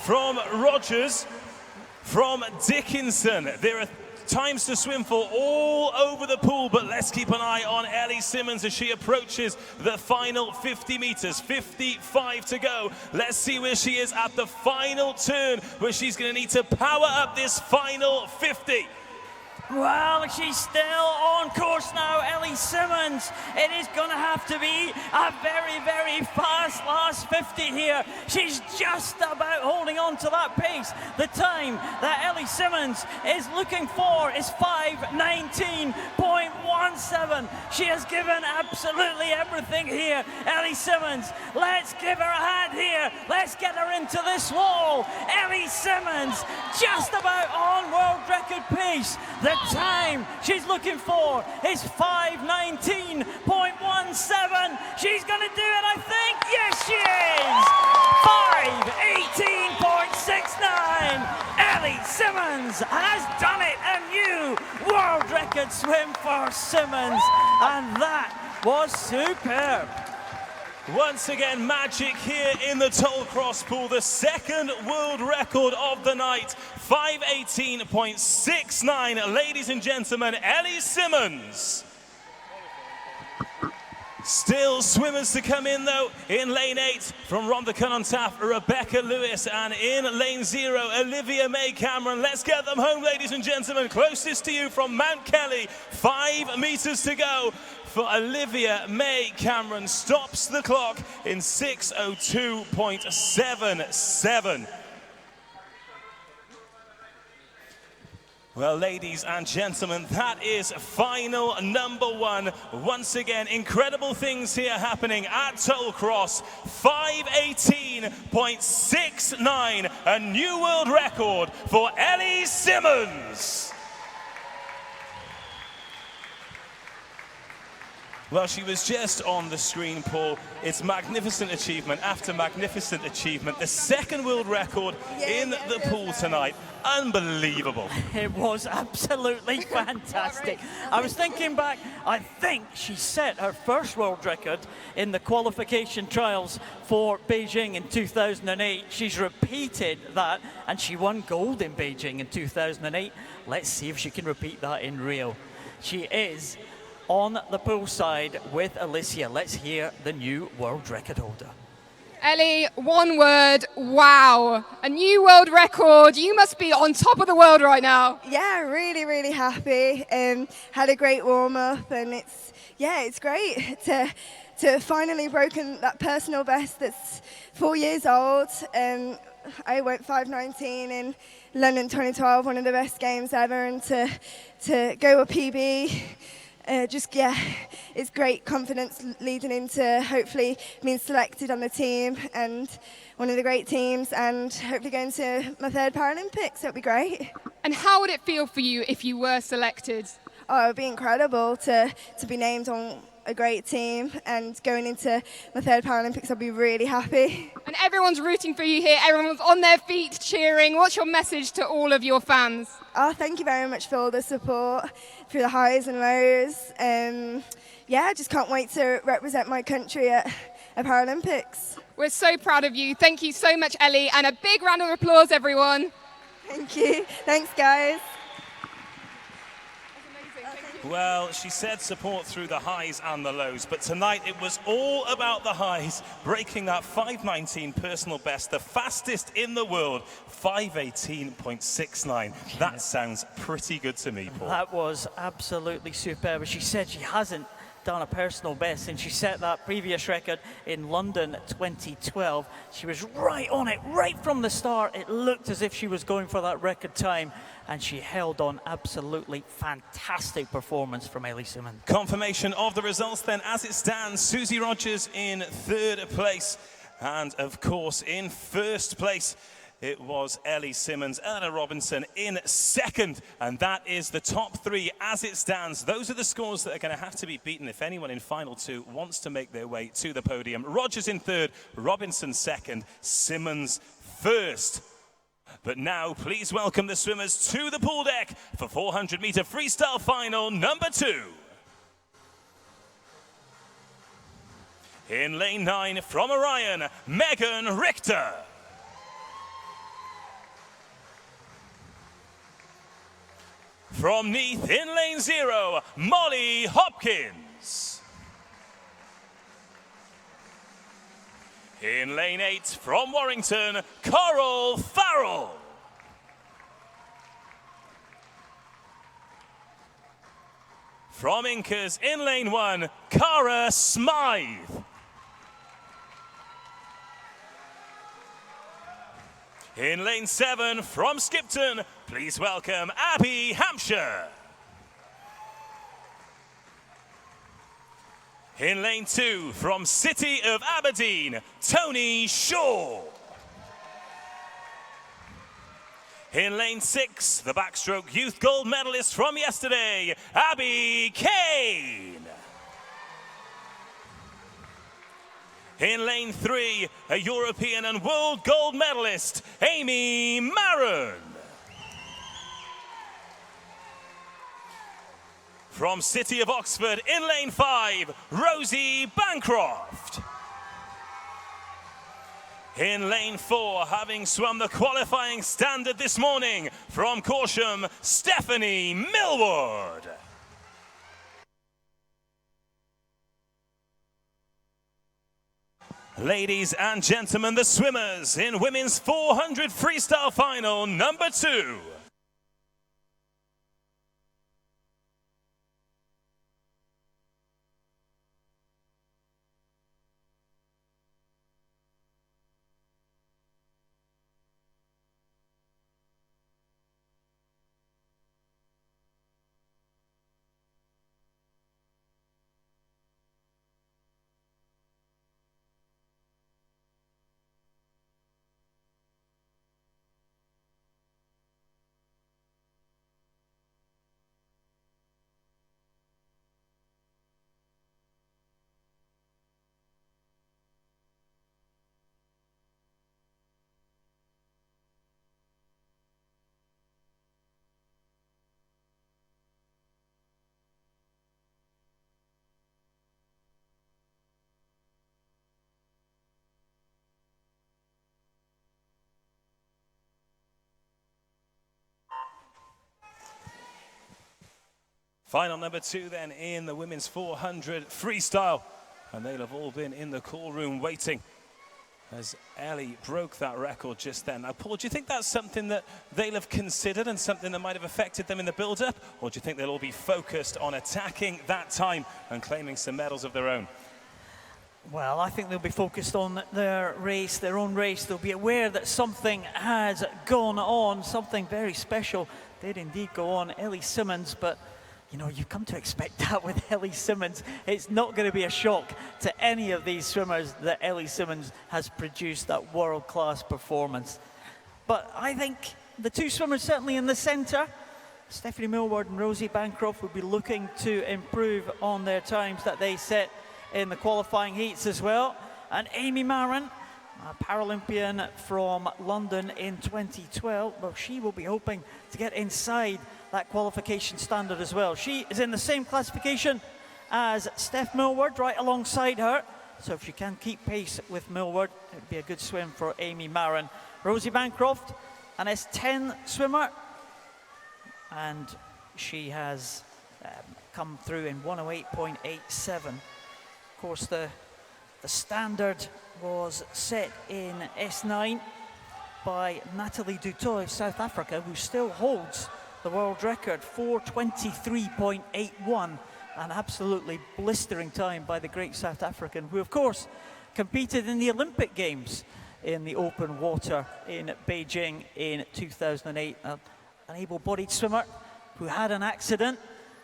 from Rogers, from Dickinson. There are times to swim for all over the pool, but let's keep an eye on Ellie Simmons as she approaches the final 50 meters. 55 to go. Let's see where she is at the final turn, where she's going to need to power up this final 50. Well, she's still on course now, Ellie Simmons. It is going to have to be a very, very fast last 50 here. She's just about holding on to that pace. The time that Ellie Simmons is looking for is 5:19.17. She has given absolutely everything here, Ellie Simmons. Let's give her a hand here. Let's get her into this wall. Ellie Simmons just about on world record pace. The time she's looking for is 5:19.17. She's going to do it, I think. Yes, she is. 5:18.69. Ellie Simmons has done it. A new world record swim for Simmons. And that was superb. Once again, magic here in the Toll Cross pool. The second world record of the night, 5:18.69. Ladies and gentlemen, Ellie Simmons. Still swimmers to come in, though. In lane 8, from Rhondda Cynon-Taffe, Rebecca Lewis. And in lane 0, Olivia May Cameron. Let's get them home, ladies and gentlemen. Closest to you from Mount Kelly, 5 meters to go. For Olivia May Cameron, stops the clock in 6:02.77. Well, ladies and gentlemen, that is final number 1. Once again, incredible things here happening at Toll Cross. 5:18.69, a new world record for Ellie Simmons. Well, she was just on the screen, Paul. It's magnificent achievement after magnificent achievement. The second world record in the pool tonight. Unbelievable. It was absolutely fantastic. I was thinking back, I think she set her first world record in the qualification trials for Beijing in 2008. She's repeated that, and she won gold in Beijing in 2008. Let's see if she can repeat that in Rio. She is on the pool side with Alicia. Let's hear the new world record holder. Ellie, one word, wow. A new world record. You must be on top of the world right now. Yeah, really, really happy. Had a great warm-up, and it's great to finally broken that personal best that's 4 years old. I went 5:19 in London 2012, one of the best games ever, and to go a PB. It's great confidence leading into hopefully being selected on the team and one of the great teams, and hopefully going to my third Paralympics. It'll be great. And how would it feel for you if you were selected? Oh, it would be incredible to be named on a great team, and going into my third Paralympics, I'll be really happy. And everyone's rooting for you here. Everyone's on their feet cheering. What's your message to all of your fans? Oh, thank you very much for all the support through the highs and lows. I just can't wait to represent my country at Paralympics. We're so proud of you. Thank you so much, Ellie, and a big round of applause, everyone. Thank you. Thanks, guys. Well, she said support through the highs and the lows, but tonight it was all about the highs, breaking that 5:19 personal best, the fastest in the world, 5:18.69. That sounds pretty good to me, Paul. That was absolutely superb. She said she hasn't done a personal best since she set that previous record in London 2012. She was right on it, right from the start. It looked as if she was going for that record time, and she held on. Absolutely fantastic performance from Ellie Simmonds. Confirmation of the results then as it stands. Susie Rogers in third place, and of course in first place it was Ellie Simmonds, Anna Robinson in second, and that is the top three as it stands. Those are the scores that are going to have to be beaten if anyone in final two wants to make their way to the podium. Rogers in third, Robinson second, Simmonds first. But now, please welcome the swimmers to the pool deck for 400-meter freestyle final number 2. In lane 9 from Orion, Megan Richter. From Neath in lane 0, Molly Hopkins. In lane 8 from Warrington, Coral Farrell. From Incas in lane 1, Cara Smythe. In lane 7 from Skipton, please welcome Abby Hampshire. In lane 2 from City of Aberdeen, Tony Shaw. In lane 6, the backstroke youth gold medalist from yesterday, Abby Kane. In lane 3, a European and world gold medalist, Amy Maron. From City of Oxford in lane 5, Rosie Bancroft. In lane 4, having swum the qualifying standard this morning, from Corsham, Stephanie Millward. Ladies and gentlemen, the swimmers in women's 400 freestyle final number 2. Final number 2 then in the women's 400 freestyle. And they'll have all been in the call room waiting as Ellie broke that record just then. Now, Paul, do you think that's something that they'll have considered and something that might have affected them in the build-up? Or do you think they'll all be focused on attacking that time and claiming some medals of their own? Well, I think they'll be focused on their race, their own race. They'll be aware that something has gone on, something very special did indeed go on. Ellie Simmonds, but you know, you've come to expect that with Ellie Simmonds. It's not going to be a shock to any of these swimmers that Ellie Simmonds has produced that world-class performance. But I think the two swimmers certainly in the centre, Stephanie Millward and Rosie Bancroft, will be looking to improve on their times that they set in the qualifying heats as well. And Amy Marin, a Paralympian from London in 2012, well, she will be hoping to get inside that qualification standard as well. She is in the same classification as Steph Millward, right alongside her. So if she can keep pace with Millward, it would be a good swim for Amy Marin. Rosie Bancroft, an S10 swimmer, and she has come through in 108.87. Of course, the standard was set in S9 by Natalie Dutoy of South Africa, who still holds the world record, 4:23.81, an absolutely blistering time by the great South African, who of course competed in the Olympic Games in the open water in Beijing in 2008. An able-bodied swimmer who had an accident,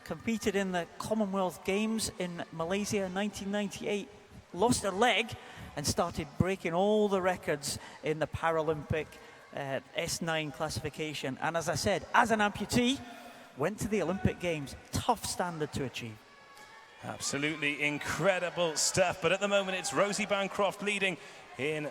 competed in the Commonwealth Games in Malaysia in 1998, lost her leg and started breaking all the records in the Paralympic S9 classification. And as I said, as an amputee, went to the Olympic Games. Tough standard to achieve. Absolutely incredible stuff. But at the moment, it's Rosie Bancroft leading in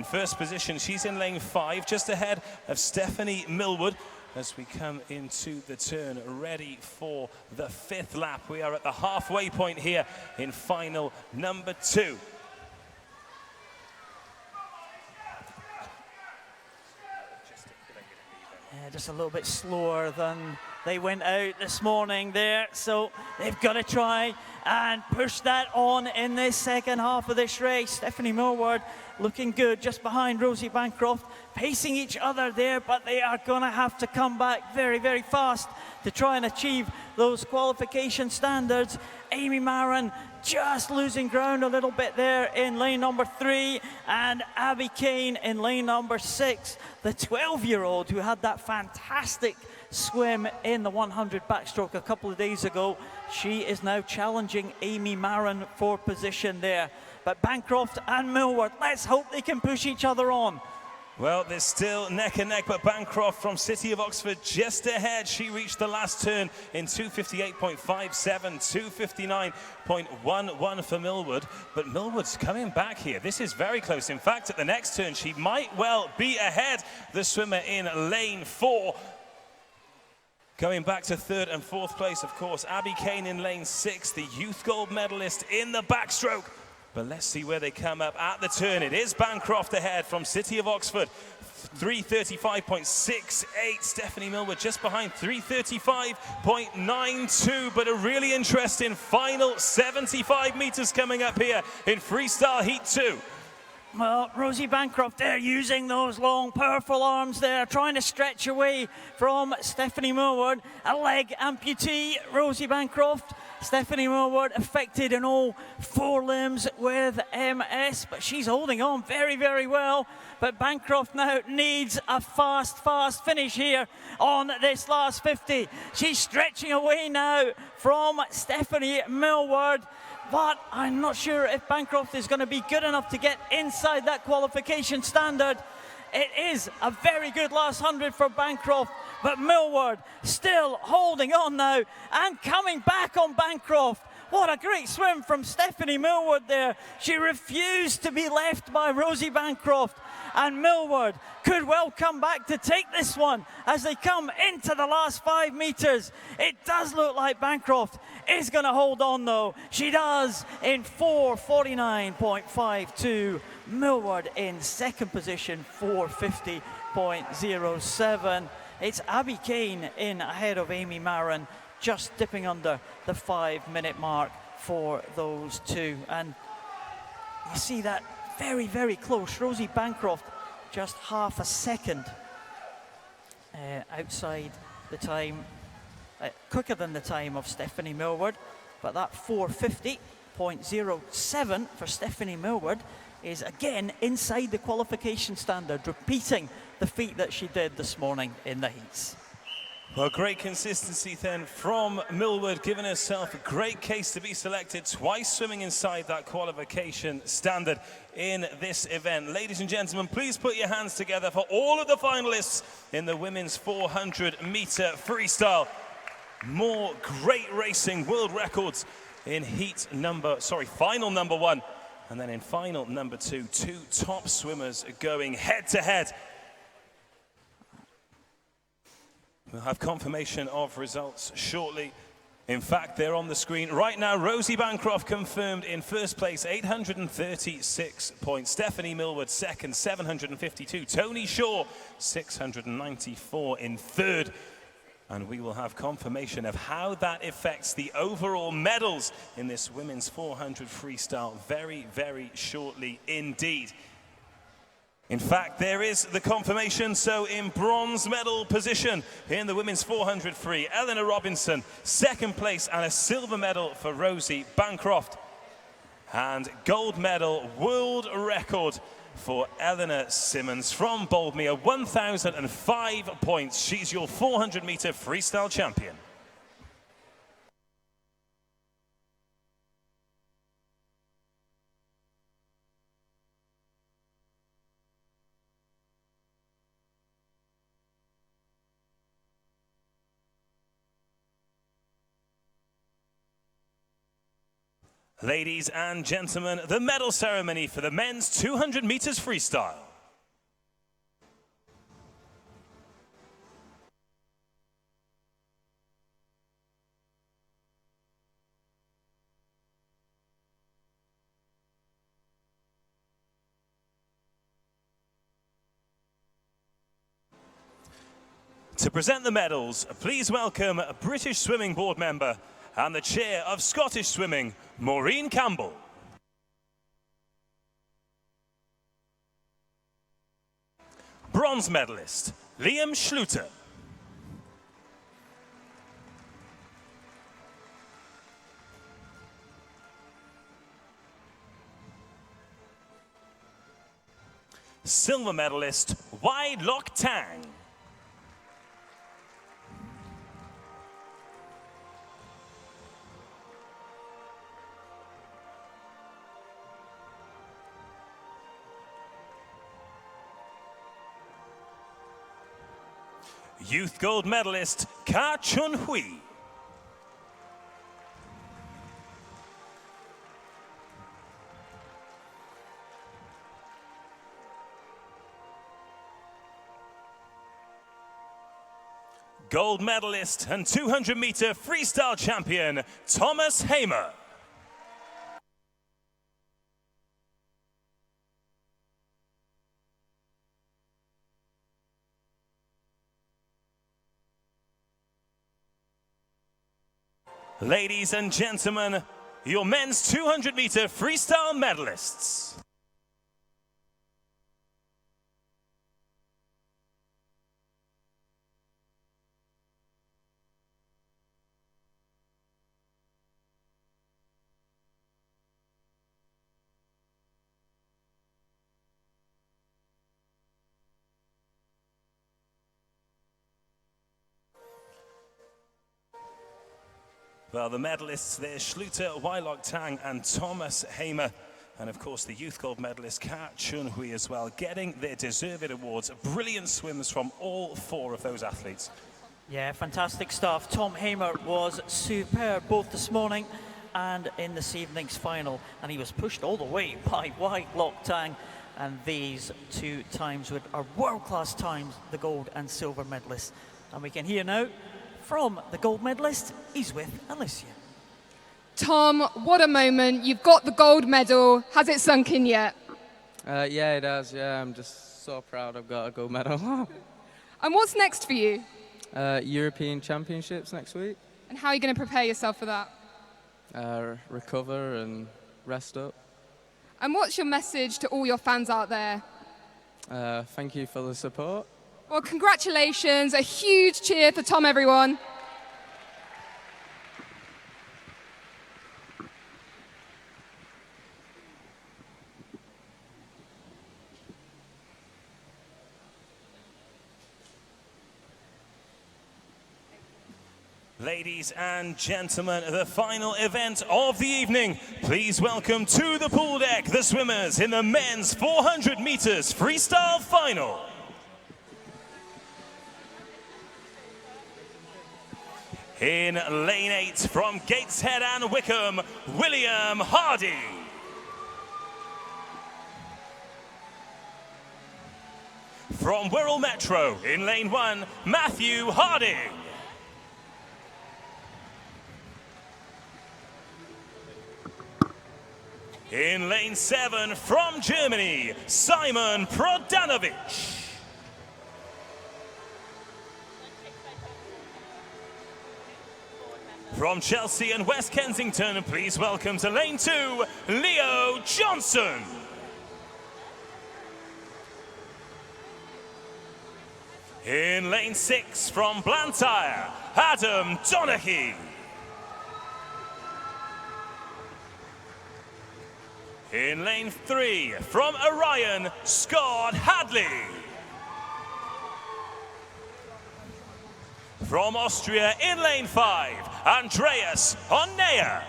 first position. She's in lane 5, just ahead of Stephanie Millward. As we come into the turn, ready for the 5th lap. We are at the halfway point here in final number 2. Yeah, just a little bit slower than they went out this morning there. So they've got to try and push that on in this second half of this race. Stephanie Millward looking good just behind Rosie Bancroft, pacing each other there, but they are going to have to come back very, very fast to try and achieve those qualification standards. Amy Marin just losing ground a little bit there in lane number 3, and Abby Kane in lane number 6, the 12-year-old who had that fantastic swim in the 100 backstroke a couple of days ago. She is now challenging Amy Marin for position there. But Bancroft and Millward, let's hope they can push each other on. Well, there's still neck and neck, but Bancroft from City of Oxford just ahead. She reached the last turn in 2:58.57, 2:59.11 for Millward. But Millward's coming back here. This is very close. In fact, at the next turn, she might well be ahead. The swimmer in lane 4. Going back to 3rd and 4th place, of course, Abby Kane in lane 6, the youth gold medalist in the backstroke. But let's see where they come up at the turn. It is Bancroft ahead from City of Oxford, 3:35.68. Stephanie Millward just behind, 3:35.92. But a really interesting final 75 meters coming up here in freestyle heat 2. Well, Rosie Bancroft there using those long, powerful arms there, trying to stretch away from Stephanie Millward. A leg amputee, Rosie Bancroft. Stephanie Millward affected in all 4 limbs with MS, but she's holding on very, very well. But Bancroft now needs a fast finish here on this last 50. She's stretching away now from Stephanie Millward. But I'm not sure if Bancroft is going to be good enough to get inside that qualification standard. It is a very good last 100 for Bancroft, but Millward still holding on now and coming back on Bancroft. What a great swim from Stephanie Millward there. She refused to be left by Rosie Bancroft, and Millward could well come back to take this one as they come into the last 5 meters. It does look like Bancroft is going to hold on though. She does in 4:49.52. Millward in second position, 4:50.07. It's Abby Kane in ahead of Amy Marin. just dipping under the 5-minute mark for those two. And you see that very, very close. Rosie Bancroft just half a second outside the time, quicker than the time of Stephanie Millward. But that 4:50.07 for Stephanie Millward is again inside the qualification standard, repeating the feat that she did this morning in the heats. Well, great consistency then from Millward, giving herself a great case to be selected, twice swimming inside that qualification standard in this event. Ladies and gentlemen, please put your hands together for all of the finalists in the women's 400-meter freestyle. More great racing, world records in final number 1. And then in final number 2, two top swimmers going head to head. We'll have confirmation of results shortly. In fact, they're on the screen right now. Rosie Bancroft confirmed in first place, 836 points. Stephanie Millward second, 752. Tony Shaw, 694 in third. And we will have confirmation of how that affects the overall medals in this women's 400 freestyle very, very shortly indeed. In fact, there is the confirmation. So in bronze medal position in the women's 400 free, Eleanor Robinson, second place, and a silver medal for Rosie Bancroft. And gold medal, world record for Eleanor Simmons from Boldmere, 1,005 points. She's your 400-meter freestyle champion. Ladies and gentlemen, the medal ceremony for the men's 200 meters freestyle. To present the medals, please welcome a British Swimming Board member and the chair of Scottish Swimming, Maureen Campbell. Bronze medalist, Liam Schluter. Silver medalist, Wai Lok Tang. Youth gold medalist, Ka Chun Hui. Gold medalist and 200-meter freestyle champion, Thomas Hamer. Ladies and gentlemen, your men's 200-meter freestyle medalists. Well, the medalists there, Schluter, Wai Lok Tang and Thomas Hamer. And of course, the youth gold medalist, Ka Chun Hui as well, getting their deserved awards. Brilliant swims from all 4 of those athletes. Yeah, fantastic stuff. Tom Hamer was superb both this morning and in this evening's final. And he was pushed all the way by Wai Lok Tang. And these 2 times are world-class times, the gold and silver medalists. And we can hear now from the gold medalist, he's with Alicia. Tom, what a moment. You've got the gold medal. Has it sunk in yet? Yeah, it has. Yeah, I'm just so proud I've got a gold medal. And what's next for you? European Championships next week. And how are you going to prepare yourself for that? Recover and rest up. And what's your message to all your fans out there? Thank you for the support. Well, congratulations. A huge cheer for Tom, everyone. Ladies and gentlemen, the final event of the evening. Please welcome to the pool deck the swimmers in the men's 400 meters freestyle final. In lane 8 from Gateshead and Wickham, William Hardy. From Wirral Metro in lane 1, Matthew Harding. In lane 7 from Germany, Simon Prodanovic. From Chelsea and West Kensington, please welcome to lane 2, Leo Johnson. In lane 6 from Blantyre, Adam Donaghy. In lane 3, from Orion, Scott Hadley. From Austria, in lane 5, Andreas Onea.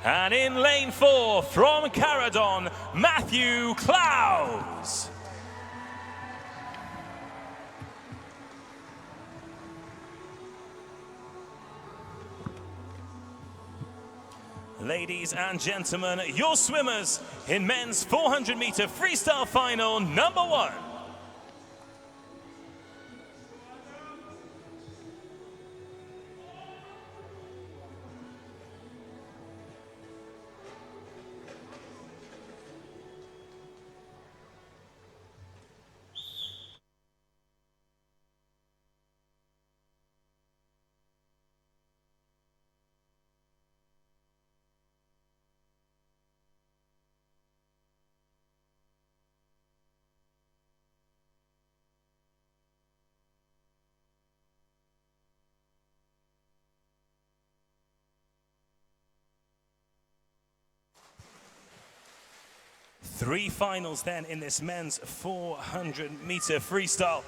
And in lane 4, from Caradon, Matthew Clowes. Ladies and gentlemen, your swimmers in men's 400 meter freestyle final number 1. Three finals then in this men's 400 meter freestyle.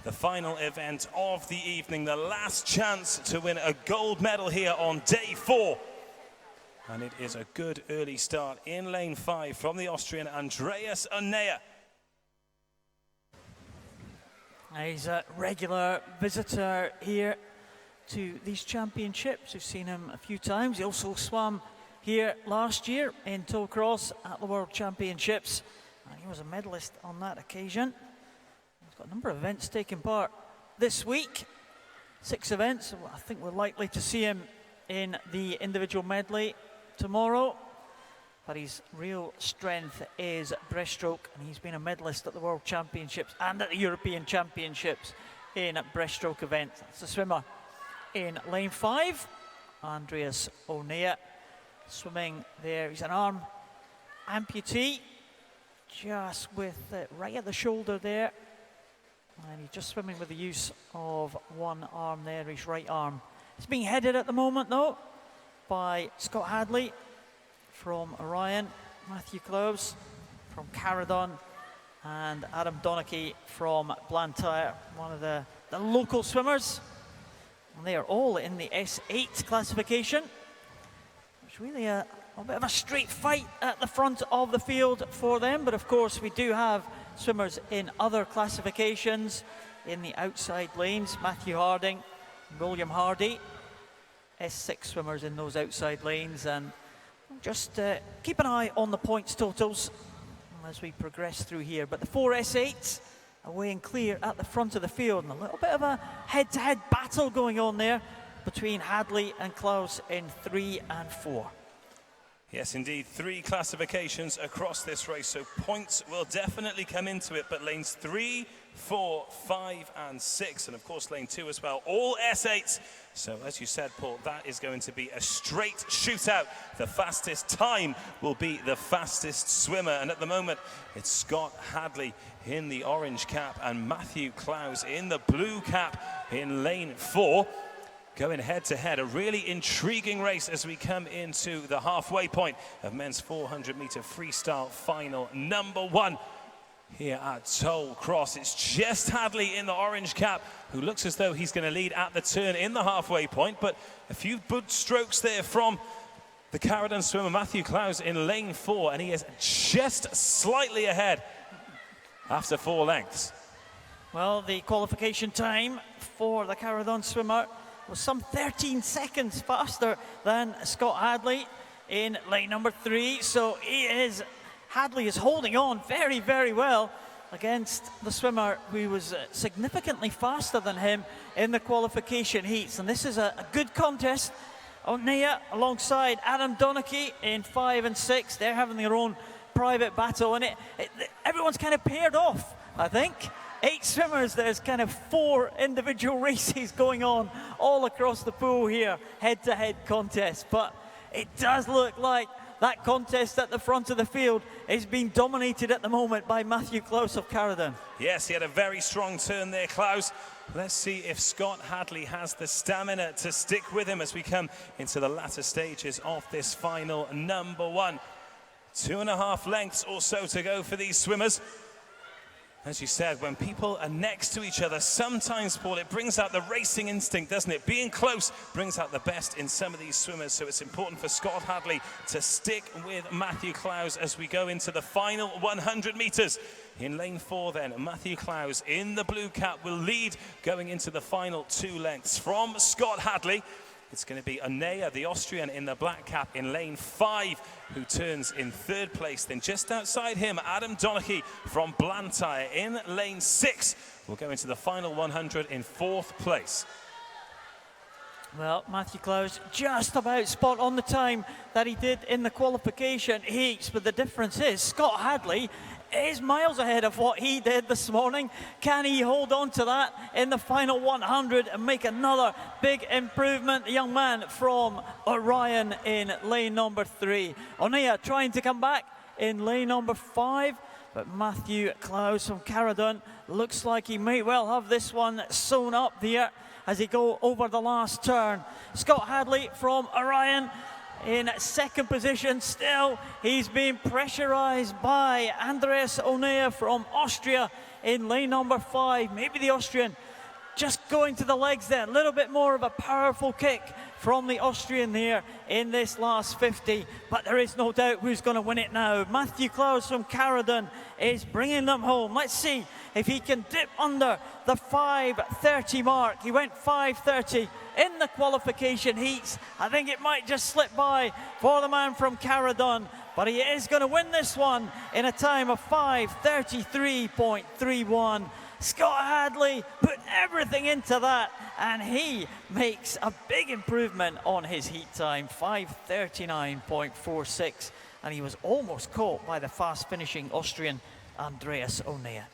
The final event of the evening, the last chance to win a gold medal here on day 4. And it is a good early start in lane 5 from the Austrian Andreas Onea. He's a regular visitor here to these championships. We've seen him a few times. He also swam here last year in tow cross at the World Championships, and he was a medalist on that occasion. He's got a number of events taking part this week, 6 events. So I think we're likely to see him in the individual medley tomorrow, but his real strength is breaststroke, and he's been a medalist at the World Championships and at the European Championships in breaststroke events. That's the swimmer in lane 5, Andreas Onea. Swimming there, he's an arm amputee, just with right at the shoulder there, and he's just swimming with the use of one arm there, his right arm. It's being headed at the moment though by Scott Hadley from Orion, Matthew Clowes from Caradon, and Adam Donaghy from Blantyre, one of the local swimmers, and they are all in the S8 classification. It's really a bit of a straight fight at the front of the field for them, but of course we do have swimmers in other classifications in the outside lanes. Matthew Harding, William Hardy, S6 swimmers in those outside lanes, and just keep an eye on the points totals as we progress through here. But the 4 S8s away and clear at the front of the field, and a little bit of a head-to-head battle going on there between Hadley and Clowes in 3 and 4. Yes, indeed. 3 classifications across this race, so points will definitely come into it, but lanes 3, 4, 5, and 6, and of course lane 2 as well, all S8s. So as you said, Paul, that is going to be a straight shootout. The fastest time will be the fastest swimmer, and at the moment it's Scott Hadley in the orange cap and Matthew Clowes in the blue cap in lane 4. Going head to head, a really intriguing race as we come into the halfway point of men's 400 meter freestyle final number 1 here at Toll Cross. It's just Hadley in the orange cap who looks as though he's going to lead at the turn in the halfway point, but a few good strokes there from the Caradon swimmer Matthew Clowes in lane 4, and he is just slightly ahead after 4 lengths. Well, the qualification time for the Caradon swimmer was some 13 seconds faster than Scott Hadley in lane number 3. So Hadley is holding on very, very well against the swimmer who was significantly faster than him in the qualification heats. And this is a good contest. Onea alongside Adam Donachie in 5 and 6. They're having their own private battle, and everyone's kind of paired off, I think. 8 swimmers, there's kind of 4 individual races going on all across the pool here, head-to-head contest. But it does look like that contest at the front of the field is being dominated at the moment by Matthew Clowes of Caradon. Yes, he had a very strong turn there, Clowes. Let's see if Scott Hadley has the stamina to stick with him as we come into the latter stages of this final number 1. 2.5 lengths or so to go for these swimmers. As you said, when people are next to each other, sometimes, Paul, it brings out the racing instinct, doesn't it? Being close brings out the best in some of these swimmers, so it's important for Scott Hadley to stick with Matthew Clowes as we go into the final 100 meters. In lane 4 then, Matthew Clowes in the blue cap will lead going into the final 2 lengths from Scott Hadley. It's going to be Onea, the Austrian, in the black cap in lane 5, who turns in 3rd place. Then just outside him, Adam Donachie from Blantyre in lane 6 will go into the final 100 in 4th place. Well, Matthew Clowes just about spot on the time that he did in the qualification heats, but the difference is Scott Hadley is miles ahead of what he did this morning. Can he hold on to that in the final 100 and make another big improvement? The young man from Orion in lane number 3. Onea trying to come back in lane number 5, but Matthew Clowes from Caradon looks like he may well have this one sewn up there as he go over the last turn. Scott Hadley from Orion in 2nd position still. He's being pressurized by Andreas Onea from Austria in lane number 5. Maybe the Austrian just going to the legs there. A little bit more of a powerful kick from the Austrian there in this last 50. But there is no doubt who's going to win it now. Matthew Clowes from Caradon is bringing them home. Let's see if he can dip under the 5:30 mark. He went 5:30 in the qualification heats. I think it might just slip by for the man from Caradon, but he is going to win this one in a time of 5:33.31. Scott Hadley put everything into that, and he makes a big improvement on his heat time, 5:39.46, and he was almost caught by the fast finishing Austrian Andreas Onea.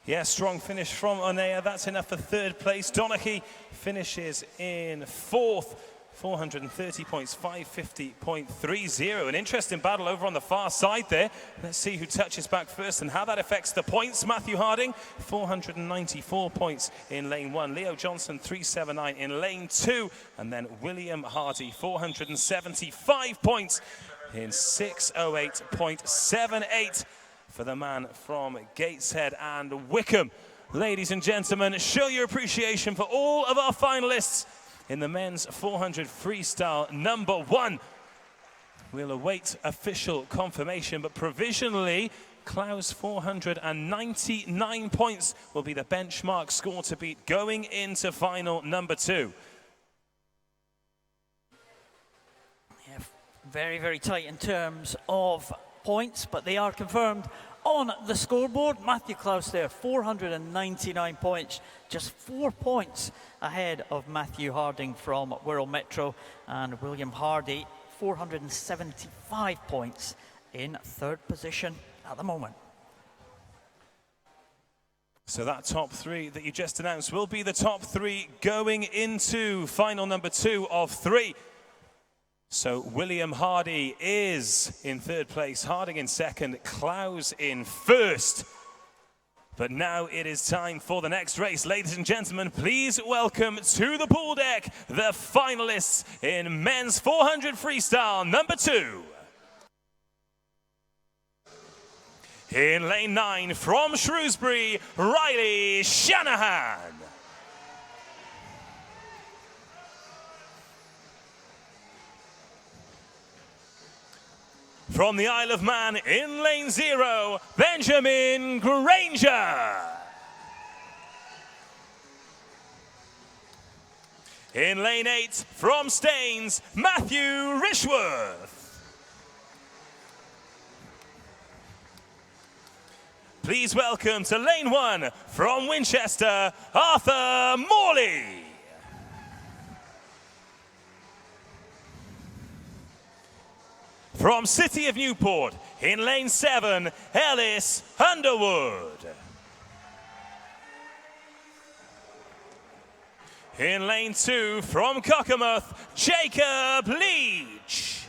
Yeah, strong finish from Onea. That's enough for 3rd place. Donachie finishes in 4th, 430 points, 550.30. An interesting battle over on the far side there. Let's see who touches back first and how that affects the points. Matthew Harding, 494 points in lane 1. Leo Johnson, 379 in lane 2. And then William Hardy, 475 points in 608.78. for the man from Gateshead and Wickham. Ladies and gentlemen, show your appreciation for all of our finalists in the men's 400 freestyle number 1. We'll await official confirmation, but provisionally, Clowes 499 points will be the benchmark score to beat going into final number 2. Yeah, very, very tight in terms of points, but they are confirmed on the scoreboard. Matthew Clowes there, 499 points, just 4 points ahead of Matthew Harding from Wirral Metro, and William Hardy, 475 points in third position at the moment. So that top three that you just announced will be the top three going into final number 2 of 3. So William Hardy is in third place, Harding in second, Clowes in first. But now it is time for the next race. Ladies and gentlemen, please welcome to the pool deck the finalists in men's 400 freestyle number 2. In lane 9 from Shrewsbury, Riley Shanahan. From the Isle of Man in lane 0, Benjamin Granger. In lane 8 from Staines, Matthew Rishworth. Please welcome to lane 1 from Winchester, Arthur Morley. From City of Newport, in lane 7, Ellis Underwood. In lane 2, from Cockermouth, Jacob Leach.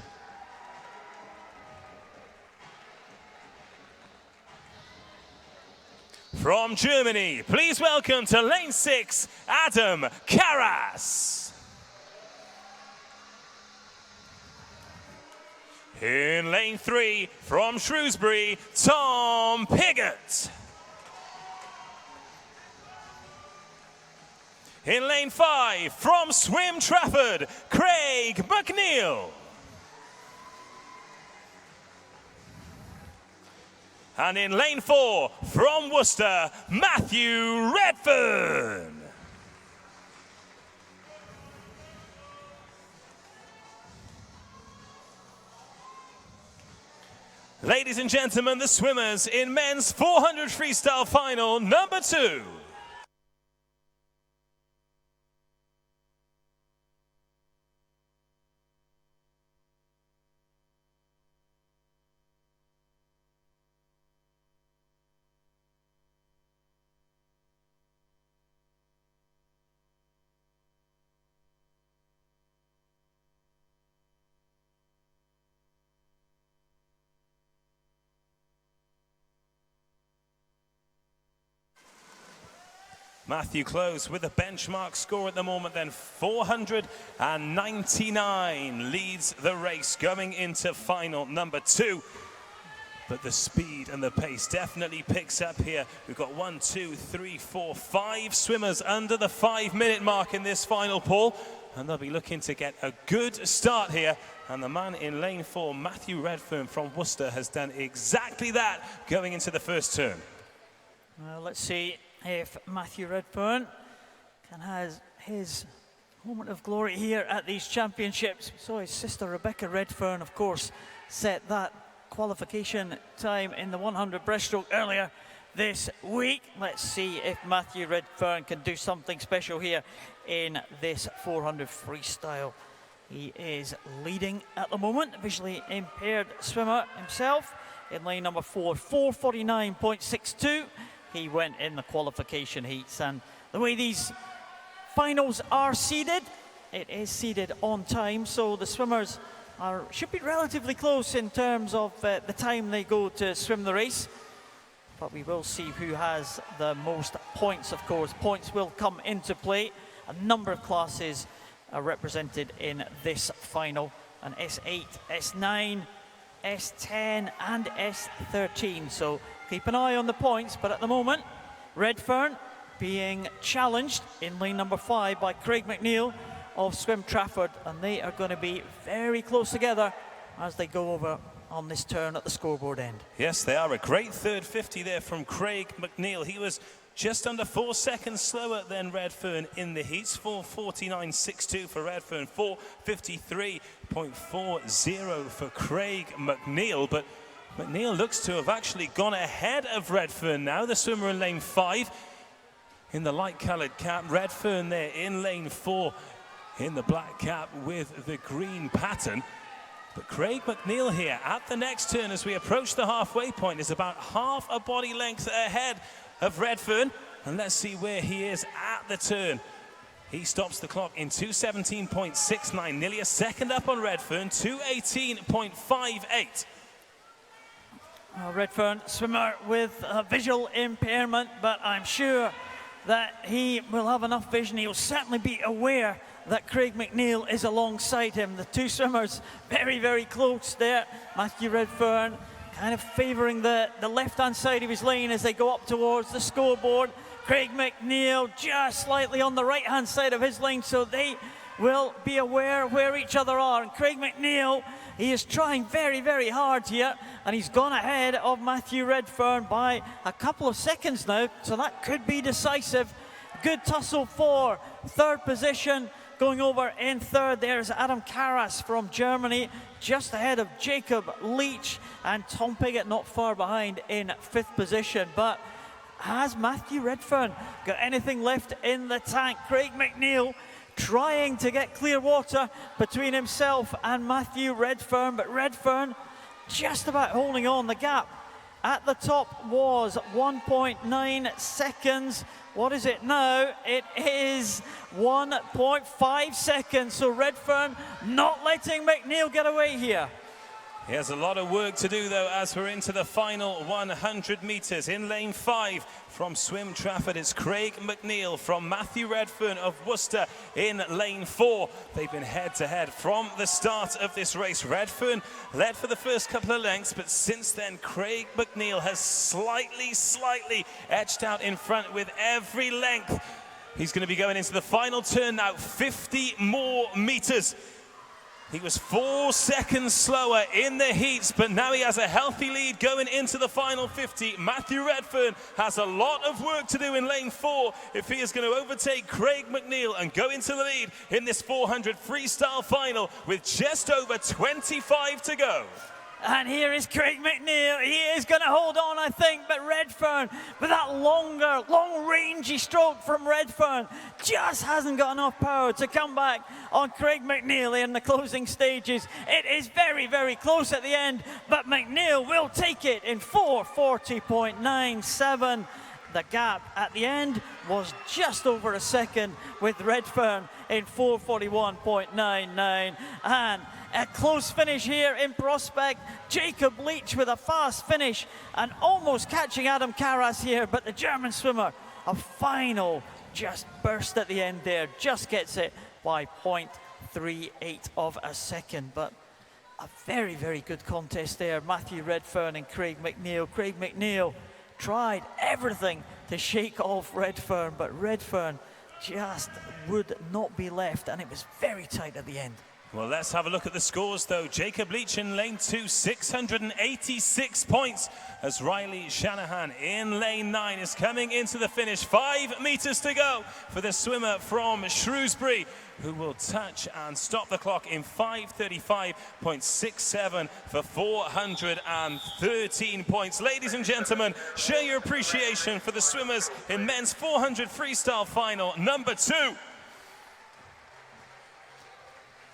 From Germany, please welcome to lane 6, Adam Karas. In lane 3, from Shrewsbury, Tom Piggott. In lane 5, from Swim Trafford, Craig McNeil. And in lane 4, from Worcester, Matthew Redfern. Ladies and gentlemen, the swimmers in men's 400 freestyle final number 2. Matthew Clowes with a benchmark score at the moment, then 499 leads the race going into final number 2. But the speed and the pace definitely picks up here. We've got 1, 2, 3, 4, 5 swimmers under the 5-minute mark in this final pool. And they'll be looking to get a good start here. And the man in lane 4, Matthew Redfern from Worcester, has done exactly that going into the first turn. Well, let's see if Matthew Redfern can have his moment of glory here at these championships. So his sister Rebecca Redfern, of course, set that qualification time in the 100 breaststroke earlier this week. Let's see if Matthew Redfern can do something special here in this 400 freestyle. He is leading at the moment, visually impaired swimmer himself in lane number 4, 449.62. He went in the qualification heats, and the way these finals are seeded, it is seeded on time, so the swimmers should be relatively close in terms of the time they go to swim the race. But we will see who has the most points, of course. Points will come into play. A number of classes are represented in this final. An S8, S9, S10 and S13. So keep an eye on the points, but at the moment, Redfern being challenged in lane number 5 by Craig McNeil of Swim Trafford, and they are going to be very close together as they go over on this turn at the scoreboard end. Yes, they are. A great third 50 there from Craig McNeil. He was just under 4 seconds slower than Redfern in the heats. 4:49.62 for Redfern, 4:53.40 for Craig McNeil. But McNeil looks to have actually gone ahead of Redfern now. The swimmer in lane 5 in the light-coloured cap. Redfern there in lane 4 in the black cap with the green pattern. But Craig McNeil here at the next turn as we approach the halfway point is about half a body length ahead of Redfern. And let's see where he is at the turn. He stops the clock in 2:17.69, nearly a second up on Redfern, 2:18.58. Well, Redfern, swimmer with a visual impairment, but I'm sure that he will have enough vision. He'll certainly be aware that Craig McNeil is alongside him. The two swimmers very, very close there. Matthew Redfern kind of favouring the left-hand side of his lane as they go up towards the scoreboard. Craig McNeil just slightly on the right-hand side of his lane, so they will be aware where each other are. And Craig McNeil, he is trying very, very hard here, and he's gone ahead of Matthew Redfern by a couple of seconds now, so that could be decisive. Good tussle for third position. Going over in third, there's Adam Karas from Germany, just ahead of Jacob Leach, and Tom Piggott not far behind in fifth position. But has Matthew Redfern got anything left in the tank? Craig McNeil trying to get clear water between himself and Matthew Redfern, but Redfern just about holding on. The gap at the top was 1.9 seconds. What is it now? It is 1.5 seconds. So Redfern not letting McNeil get away here. He has a lot of work to do, though, as we're into the final 100 metres. In lane 5 from Swim Trafford, it's Craig McNeil from Matthew Redfern of Worcester in lane 4. They've been head-to-head from the start of this race. Redfern led for the first couple of lengths, but since then, Craig McNeil has slightly edged out in front with every length. He's going to be going into the final turn now, 50 more metres. He was 4 seconds slower in the heats, but now he has a healthy lead going into the final 50. Matthew Redfern has a lot of work to do in lane 4 if he is going to overtake Craig McNeil and go into the lead in this 400 freestyle final with just over 25 to go. And here is Craig McNeil. He is going to hold on, I think, but Redfern, with that long-rangey stroke from Redfern, just hasn't got enough power to come back on Craig McNeil in the closing stages. It is very, very close at the end, but McNeil will take it in 4:40.97. The gap at the end was just over a second with Redfern in 4:41.99. And a close finish here in Prospect. Jacob Leach with a fast finish and almost catching Adam Karas here, but the German swimmer, a final just burst at the end there, just gets it by 0.38 of a second. But a very, very good contest there. Matthew Redfern and Craig McNeil. Craig McNeil tried everything to shake off Redfern, but Redfern just would not be left, and it was very tight at the end. Well, let's have a look at the scores, though. Jacob Leach in lane 2, 686 points, as Riley Shanahan in lane 9 is coming into the finish. 5 metres to go for the swimmer from Shrewsbury, who will touch and stop the clock in 5:35.67 for 413 points. Ladies and gentlemen, show your appreciation for the swimmers in men's 400 freestyle final number 2.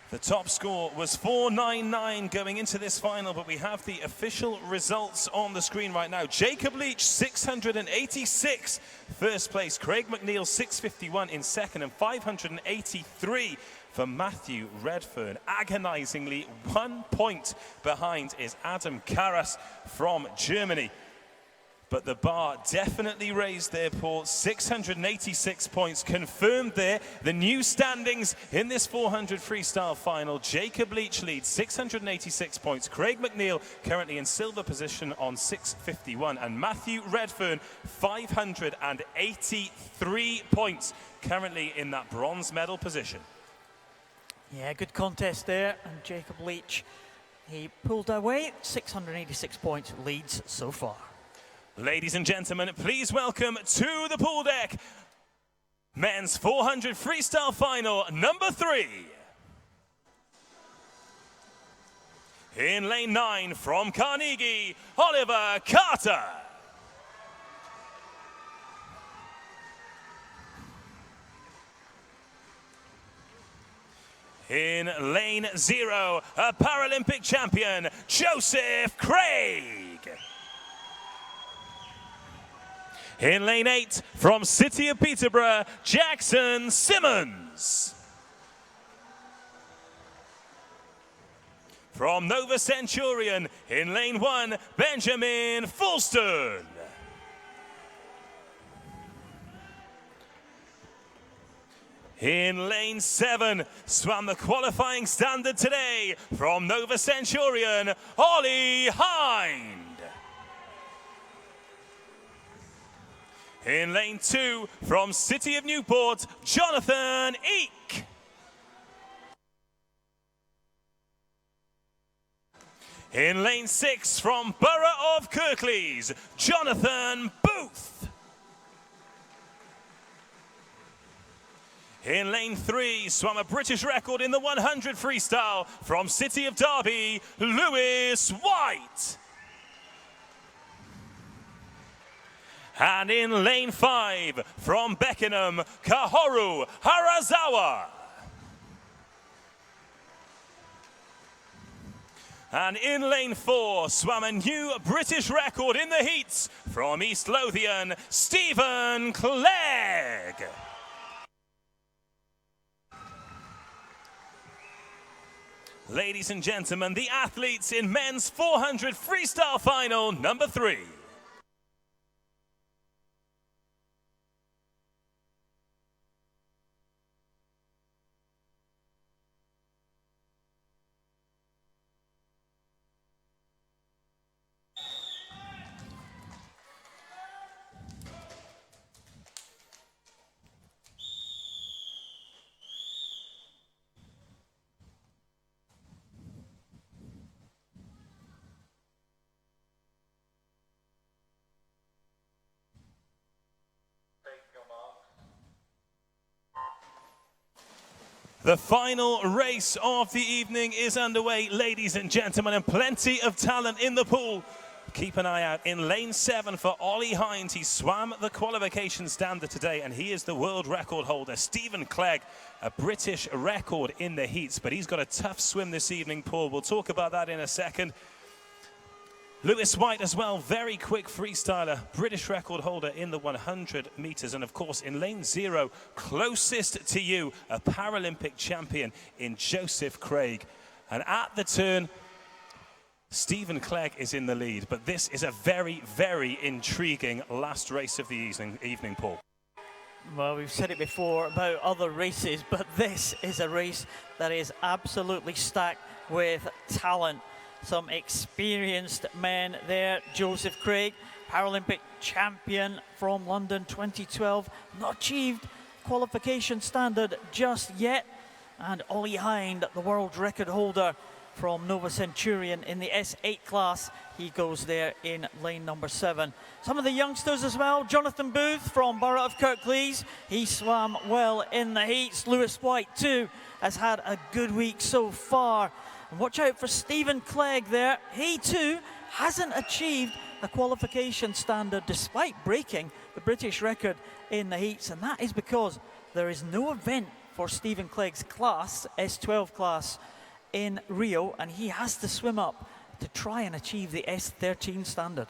The top score was 499 going into this final, but we have the official results on the screen right now. Jacob Leach, 686, first place. Craig McNeil, 651 in second, and 583 for Matthew Redfern. Agonizingly 1 point behind is Adam Karas from Germany. But the bar definitely raised there, Paul. 686 points confirmed there. The new standings in this 400 freestyle final. Jacob Leach leads 686 points. Craig McNeil currently in silver position on 651. And Matthew Redfern, 583 points, currently in that bronze medal position. Yeah, good contest there. And Jacob Leach, he pulled away 686 points, leads so far. Ladies and gentlemen, please welcome to the pool deck, men's 400 freestyle final number 3. In lane 9 from Carnegie, Oliver Carter. In lane 0, a Paralympic champion, Joseph Craig. In lane 8, from City of Peterborough, Jackson Simmons. From Nova Centurion, in lane 1, Benjamin Fulston. In lane 7, swam the qualifying standard today, from Nova Centurion, Ollie Hind. In lane 2, from City of Newport, Jonathan Eek. In lane 6, from Borough of Kirklees, Jonathan Booth. In lane 3, swam a British record in the 100 freestyle, from City of Derby, Lewis White. And in lane 5, from Beckenham, Kahoru Harazawa. And in lane 4, swam a new British record in the heats, from East Lothian, Stephen Clegg. Ladies and gentlemen, the athletes in men's 400 freestyle final number 3. The final race of the evening is underway, ladies and gentlemen, and plenty of talent in the pool. Keep an eye out in lane 7 for Ollie Hind. He swam the qualification standard today, and he is the world record holder. Stephen Clegg, a British record in the heats, but he's got a tough swim this evening, Paul. We'll talk about that in a second. Lewis White as well, very quick freestyler, British record holder in the 100 meters. And of course, in lane 0, closest to you, a Paralympic champion in Joseph Craig. And at the turn, Stephen Clegg is in the lead. But this is a very, very intriguing last race of the evening, Paul. Well, we've said it before about other races, but this is a race that is absolutely stacked with talent. Some experienced men there. Joseph Craig, Paralympic champion from London 2012, not achieved qualification standard just yet. And Ollie Hind, the world record holder from Nova Centurion in the S8 class. He goes there in lane number 7. Some of the youngsters as well. Jonathan Booth from Borough of Kirklees. He swam well in the heats. Lewis White too has had a good week so far. And watch out for Stephen Clegg there. He too hasn't achieved a qualification standard despite breaking the British record in the heats. And that is because there is no event for Stephen Clegg's class, S12 class, in Rio. And he has to swim up to try and achieve the S13 standard.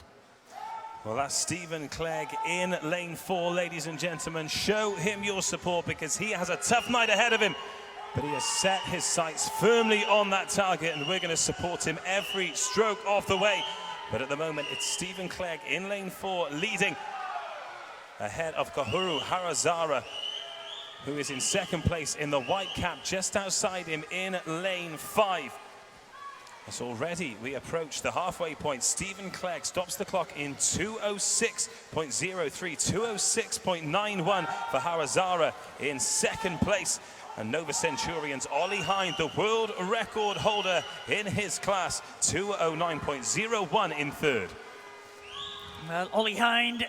Well, that's Stephen Clegg in lane 4, ladies and gentlemen. Show him your support because he has a tough night ahead of him. But he has set his sights firmly on that target, and we're going to support him every stroke of the way. But at the moment, it's Stephen Clegg in lane 4, leading ahead of Kahuru Harazara, who is in second place in the white cap, just outside him in lane 5. As already we approach the halfway point, Stephen Clegg stops the clock in 2:06.03, 2:06.91 for Harazara in second place. And Nova Centurion's Ollie Hind, the world record holder in his class, 2:09.01 in third. Well, Ollie Hind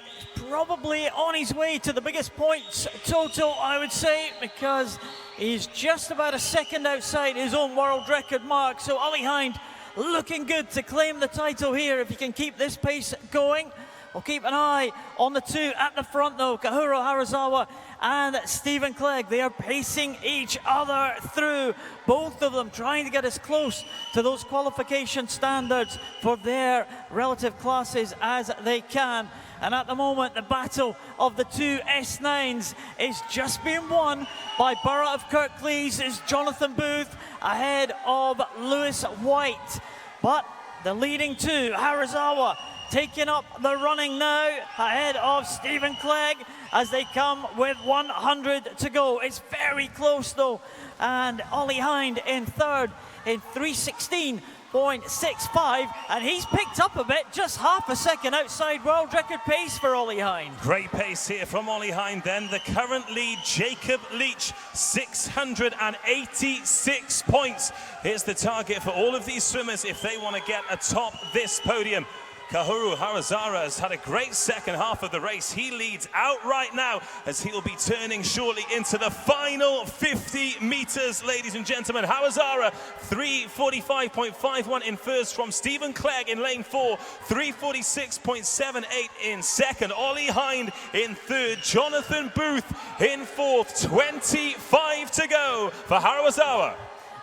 probably on his way to the biggest points total, I would say, because he's just about a second outside his own world record mark. So Ollie Hind looking good to claim the title here if he can keep this pace going. We'll keep an eye on the two at the front though, Kahuro Harazawa and Stephen Clegg. They are pacing each other through, both of them trying to get as close to those qualification standards for their relative classes as they can. And at the moment, the battle of the two S9s is just being won by Borough of Kirklees' Jonathan Booth ahead of Lewis White. But the leading two, Harazawa, taking up the running now ahead of Stephen Clegg as they come with 100 to go. It's very close though, and Ollie Hind in third in 3:16.65, and he's picked up a bit, just half a second outside world record pace for Ollie Hind. Great pace here from Ollie Hind. Then the current lead, Jacob Leach, 686 points. Here's the target for all of these swimmers if they want to get atop this podium. Kahuro Harazawa has had a great second half of the race. He leads out right now as he'll be turning shortly into the final 50 meters, ladies and gentlemen. Harazawa, 3:45.51 in first from Stephen Clegg in lane 4, 3:46.78 in second. Ollie Hind in third, Jonathan Booth in fourth, 25 to go for Harazawa.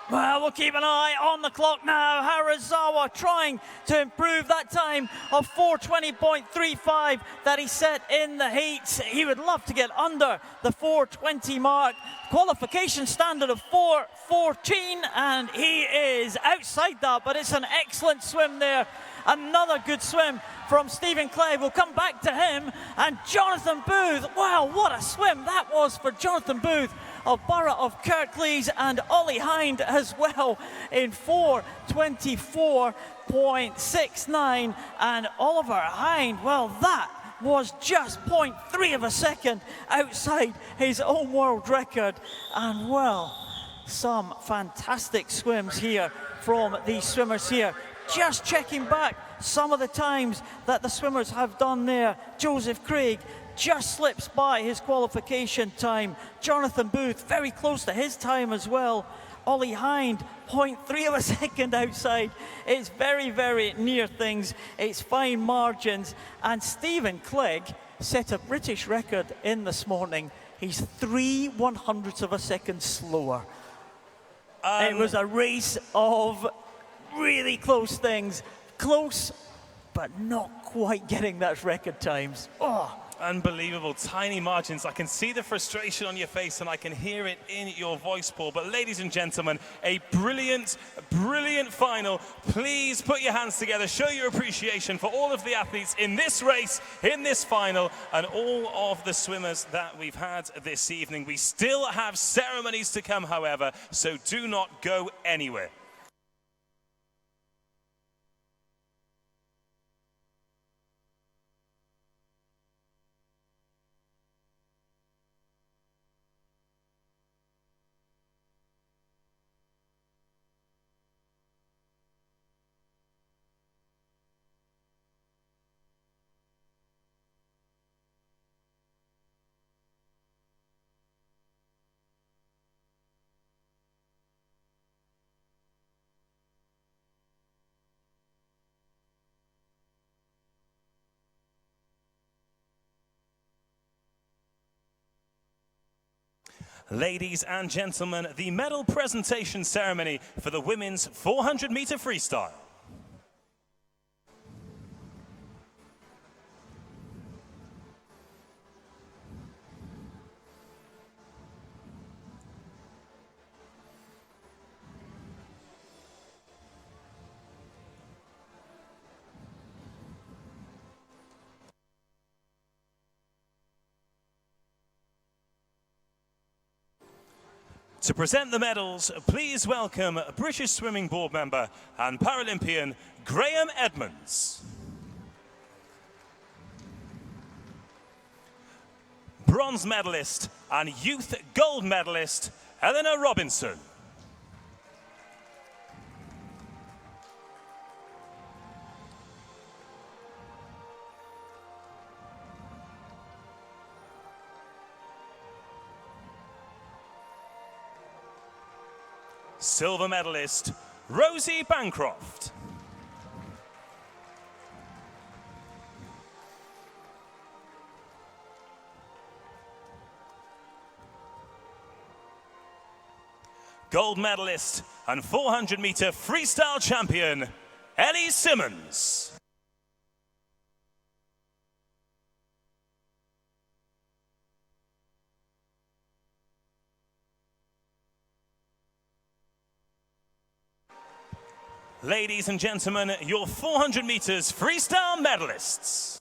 Well, we'll keep an eye on the clock now. Harazawa trying to improve that time of 4:20.35 that he set in the heats. He would love to get under the 4:20 mark. Qualification standard of 4:14, and he is outside that, but it's an excellent swim there. Another good swim from Stephen Clegg. We'll come back to him. And Jonathan Booth, wow, what a swim that was for Jonathan Booth of Borough of Kirklees, and Ollie Hind as well in 4:24.69. And Oliver Hind, well, that was just 0.3 of a second outside his own world record. And well, some fantastic swims here from these swimmers here. Just checking back some of the times that the swimmers have done there. Joseph Craig just slips by his qualification time. Jonathan Booth very close to his time as well. Ollie Hind, 0.3 of a second outside. It's very, very near things. It's fine margins. And Stephen Clegg set a British record in this morning. He's 3/100ths of a second slower. It was a race of really close things. Close, but not quite getting that record times. Oh. Unbelievable, tiny margins. I can see the frustration on your face and I can hear it in your voice, Paul. But ladies and gentlemen, a brilliant, brilliant final. Please put your hands together, show your appreciation for all of the athletes in this race, in this final, and all of the swimmers that we've had this evening. We still have ceremonies to come, however, so do not go anywhere. Ladies and gentlemen, the medal presentation ceremony for the women's 400-meter freestyle. To present the medals, please welcome British Swimming Board member and Paralympian Graham Edmonds. Bronze medalist and youth gold medalist Eleanor Robinson. Silver medalist, Rosie Bancroft. gold medalist and 400-meter freestyle champion, Ellie Simmons. Ladies and gentlemen, your 400 meters freestyle medalists.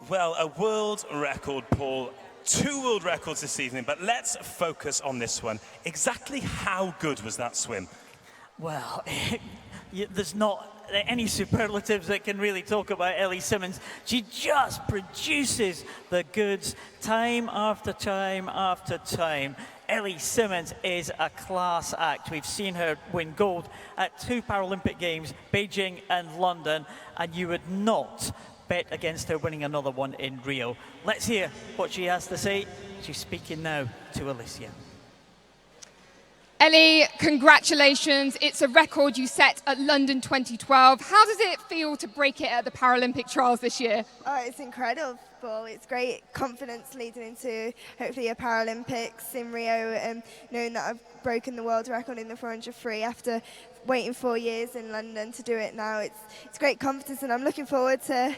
Well, a world record, Paul. 2 world records this evening, but let's focus on this one. Exactly how good was that swim? Well, there's not any superlatives that can really talk about Ellie Simmons. She just produces the goods time after time after time. Ellie Simmons is a class act. We've seen her win gold at 2 Paralympic Games, Beijing and London, and you would not bet against her winning another one in Rio. Let's hear what she has to say. She's speaking now to Alicia. Ellie, congratulations. It's a record you set at London 2012. How does it feel to break it at the Paralympic trials this year? Oh, it's incredible. It's great confidence leading into hopefully a Paralympics in Rio, and knowing that I've broken the world record in the 400 free after waiting 4 years in London to do it now. It's great confidence, and I'm looking forward to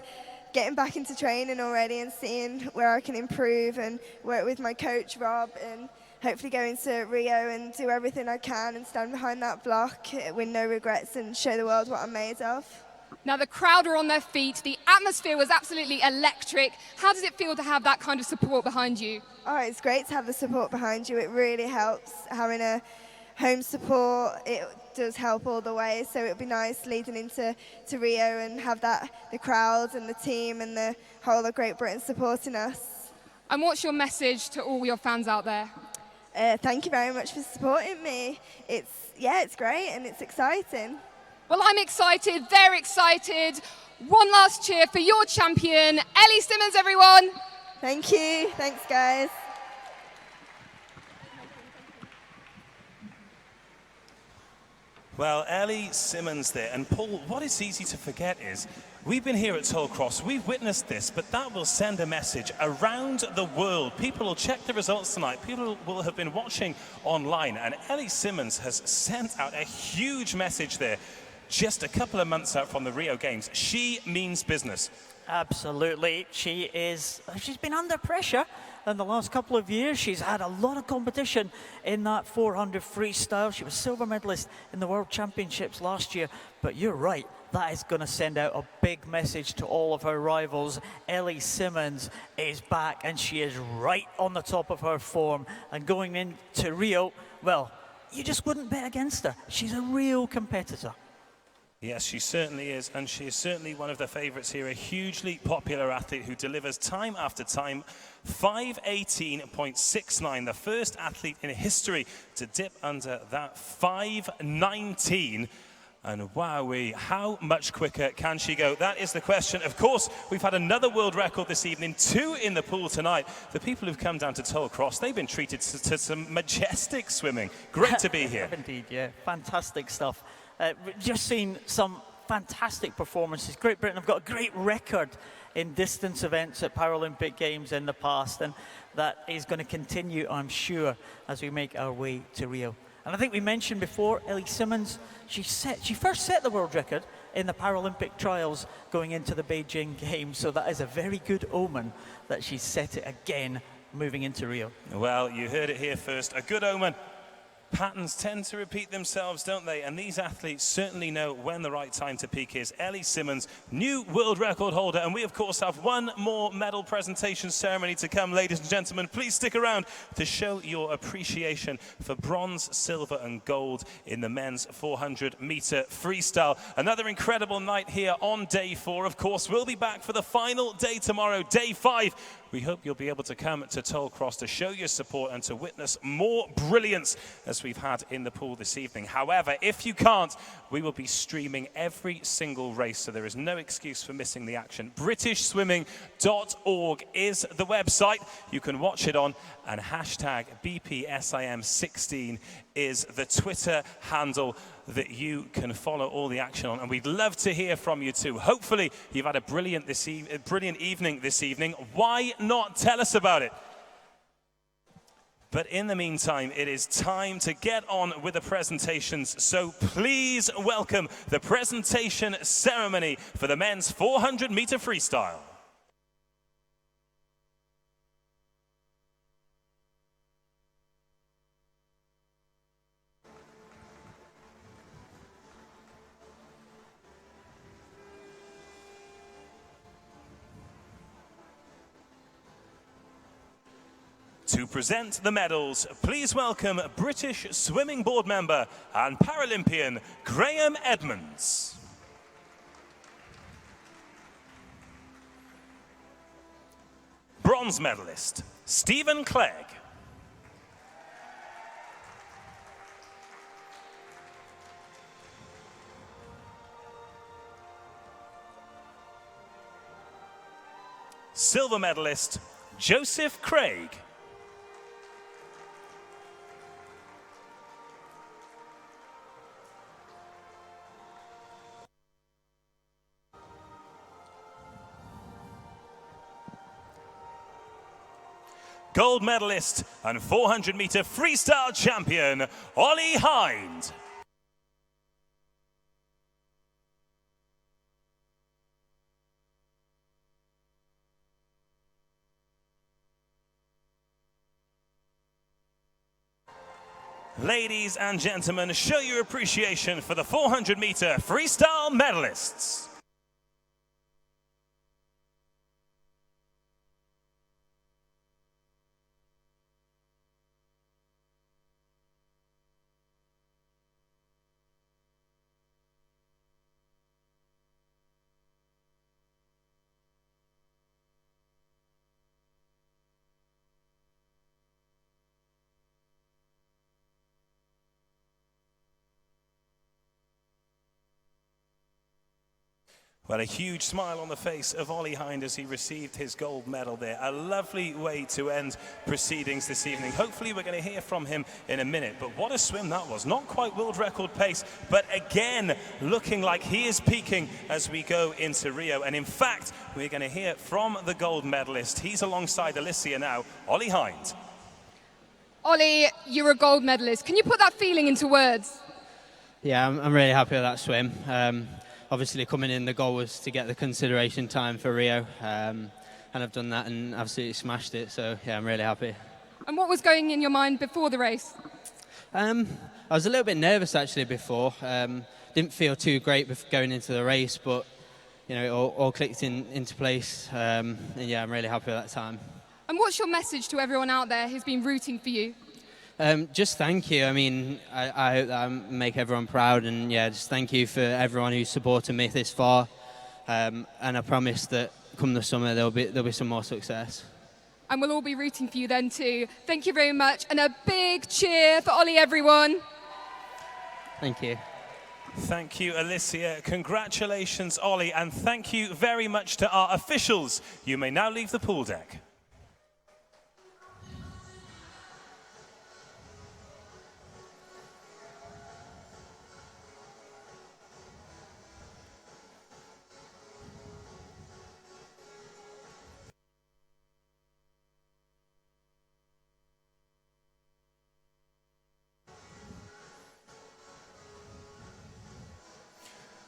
getting back into training already and seeing where I can improve and work with my coach Rob, and hopefully go into Rio and do everything I can and stand behind that block with no regrets and show the world what I'm made of. Now the crowd are on their feet. The atmosphere was absolutely electric. How does it feel to have that kind of support behind you? Oh, it's great to have the support behind you. It really helps having a home support. It does help all the way. So it'll be nice leading into Rio and have the crowd and the team and the whole of Great Britain supporting us. And what's your message to all your fans out there? Thank you very much for supporting me. It's great and it's exciting. Well, I'm excited, they're excited. One last cheer for your champion, Ellie Simmons, everyone. Thank you. Thanks, guys. Well, Ellie Simmons there. And Paul, what is easy to forget is we've been here at Toll Cross, we've witnessed this, but that will send a message around the world. People will check the results tonight. People will have been watching online, and Ellie Simmons has sent out a huge message there just a couple of months out from the Rio Games. She means business. Absolutely. She's been under pressure in the last couple of years. She's had a lot of competition in that 400 freestyle. She was silver medalist in the World Championships last year. But you're right, that is going to send out a big message to all of her rivals. Ellie Simmons is back, and she is right on the top of her form. And going into Rio, well, you just wouldn't bet against her. She's a real competitor. Yes, she certainly is, and she is certainly one of the favourites here, a hugely popular athlete who delivers time after time. 5:18.69, the first athlete in history to dip under that 5:19. And wowee, how much quicker can she go? That is the question. Of course, we've had another world record this evening, 2 in the pool tonight. The people who've come down to Toll Cross, they've been treated to some majestic swimming. Great to be here. Indeed, yeah, fantastic stuff. Just seen some fantastic performances. Great Britain have got a great record in distance events at Paralympic Games in the past, and that is going to continue, I'm sure, as we make our way to Rio. And I think we mentioned before, Ellie Simmons, she first set the world record in the Paralympic trials going into the Beijing Games, so that is a very good omen that she set it again moving into Rio. Well, you heard it here first, a good omen. Patterns tend to repeat themselves, don't they? And these athletes certainly know when the right time to peak is. Ellie Simmons, new world record holder. And we, of course, have one more medal presentation ceremony to come, ladies and gentlemen. Please stick around to show your appreciation for bronze, silver and gold in the men's 400-meter freestyle. Another incredible night here on day 4. Of course, we'll be back for the final day tomorrow, day 5. we hope you'll be able to come to Toll Cross to show your support and to witness more brilliance as we've had in the pool this evening. However, if you can't, we will be streaming every single race, so there is no excuse for missing the action. BritishSwimming.org is the website. You can watch it on, and hashtag BPSIM16 is the Twitter handle that you can follow all the action on, and we'd love to hear from you too. Hopefully you've had a brilliant evening this evening. Why not tell us about it? But in the meantime, it is time to get on with the presentations, so please welcome the presentation ceremony for the men's 400-meter freestyle. To present the medals, please welcome British Swimming Board member and Paralympian Graham Edmonds. Bronze medalist Stephen Clegg. Silver medalist Joseph Craig. Gold medalist and 400-meter freestyle champion, Ollie Hind. Ladies and gentlemen, show your appreciation for the 400-meter freestyle medalists. Well, a huge smile on the face of Ollie Hind as he received his gold medal there. A lovely way to end proceedings this evening. Hopefully we're going to hear from him in a minute. But what a swim that was. Not quite world record pace, but again, looking like he is peaking as we go into Rio. And in fact, we're going to hear from the gold medalist. He's alongside Alicia now, Ollie Hind. Ollie, you're a gold medalist. Can you put that feeling into words? Yeah, I'm really happy with that swim. Obviously coming in, the goal was to get the consideration time for Rio, and I've done that and absolutely smashed it, so yeah, I'm really happy. And what was going in your mind before the race? I was a little bit nervous actually before. Didn't feel too great going into the race, but you know, it all clicked into place, and yeah, I'm really happy with that time. And what's your message to everyone out there who's been rooting for you? Just thank you. I mean, I hope that I make everyone proud, and yeah, just thank you for everyone who's supported me this far. And I promise that come the summer there'll be some more success. And we'll all be rooting for you then too. Thank you very much, and a big cheer for Ollie, everyone. Thank you. Thank you, Alicia. Congratulations, Ollie, and thank you very much to our officials. You may now leave the pool deck.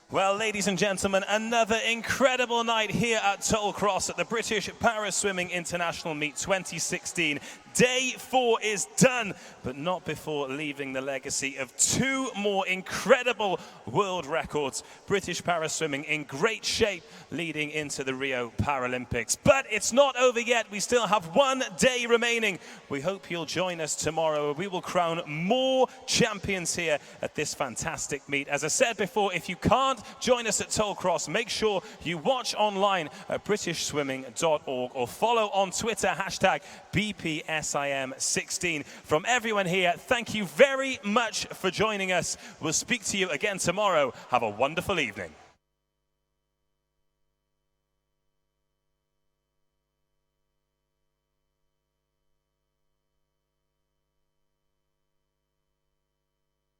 Well, ladies and gentlemen, another incredible night here at Toll Cross at the British Para Swimming International Meet 2016. Day 4 is done, but not before leaving the legacy of 2 more incredible world records. British para swimming in great shape leading into the Rio Paralympics. But it's not over yet. We still have 1 day remaining. We hope you'll join us tomorrow. We will crown more champions here at this fantastic meet. As I said before, if you can't join us at Tollcross, make sure you watch online at britishswimming.org or follow on Twitter, hashtag BPSIM16. From everyone here, thank you very much for joining us. We'll speak to you again tomorrow. Have a wonderful evening.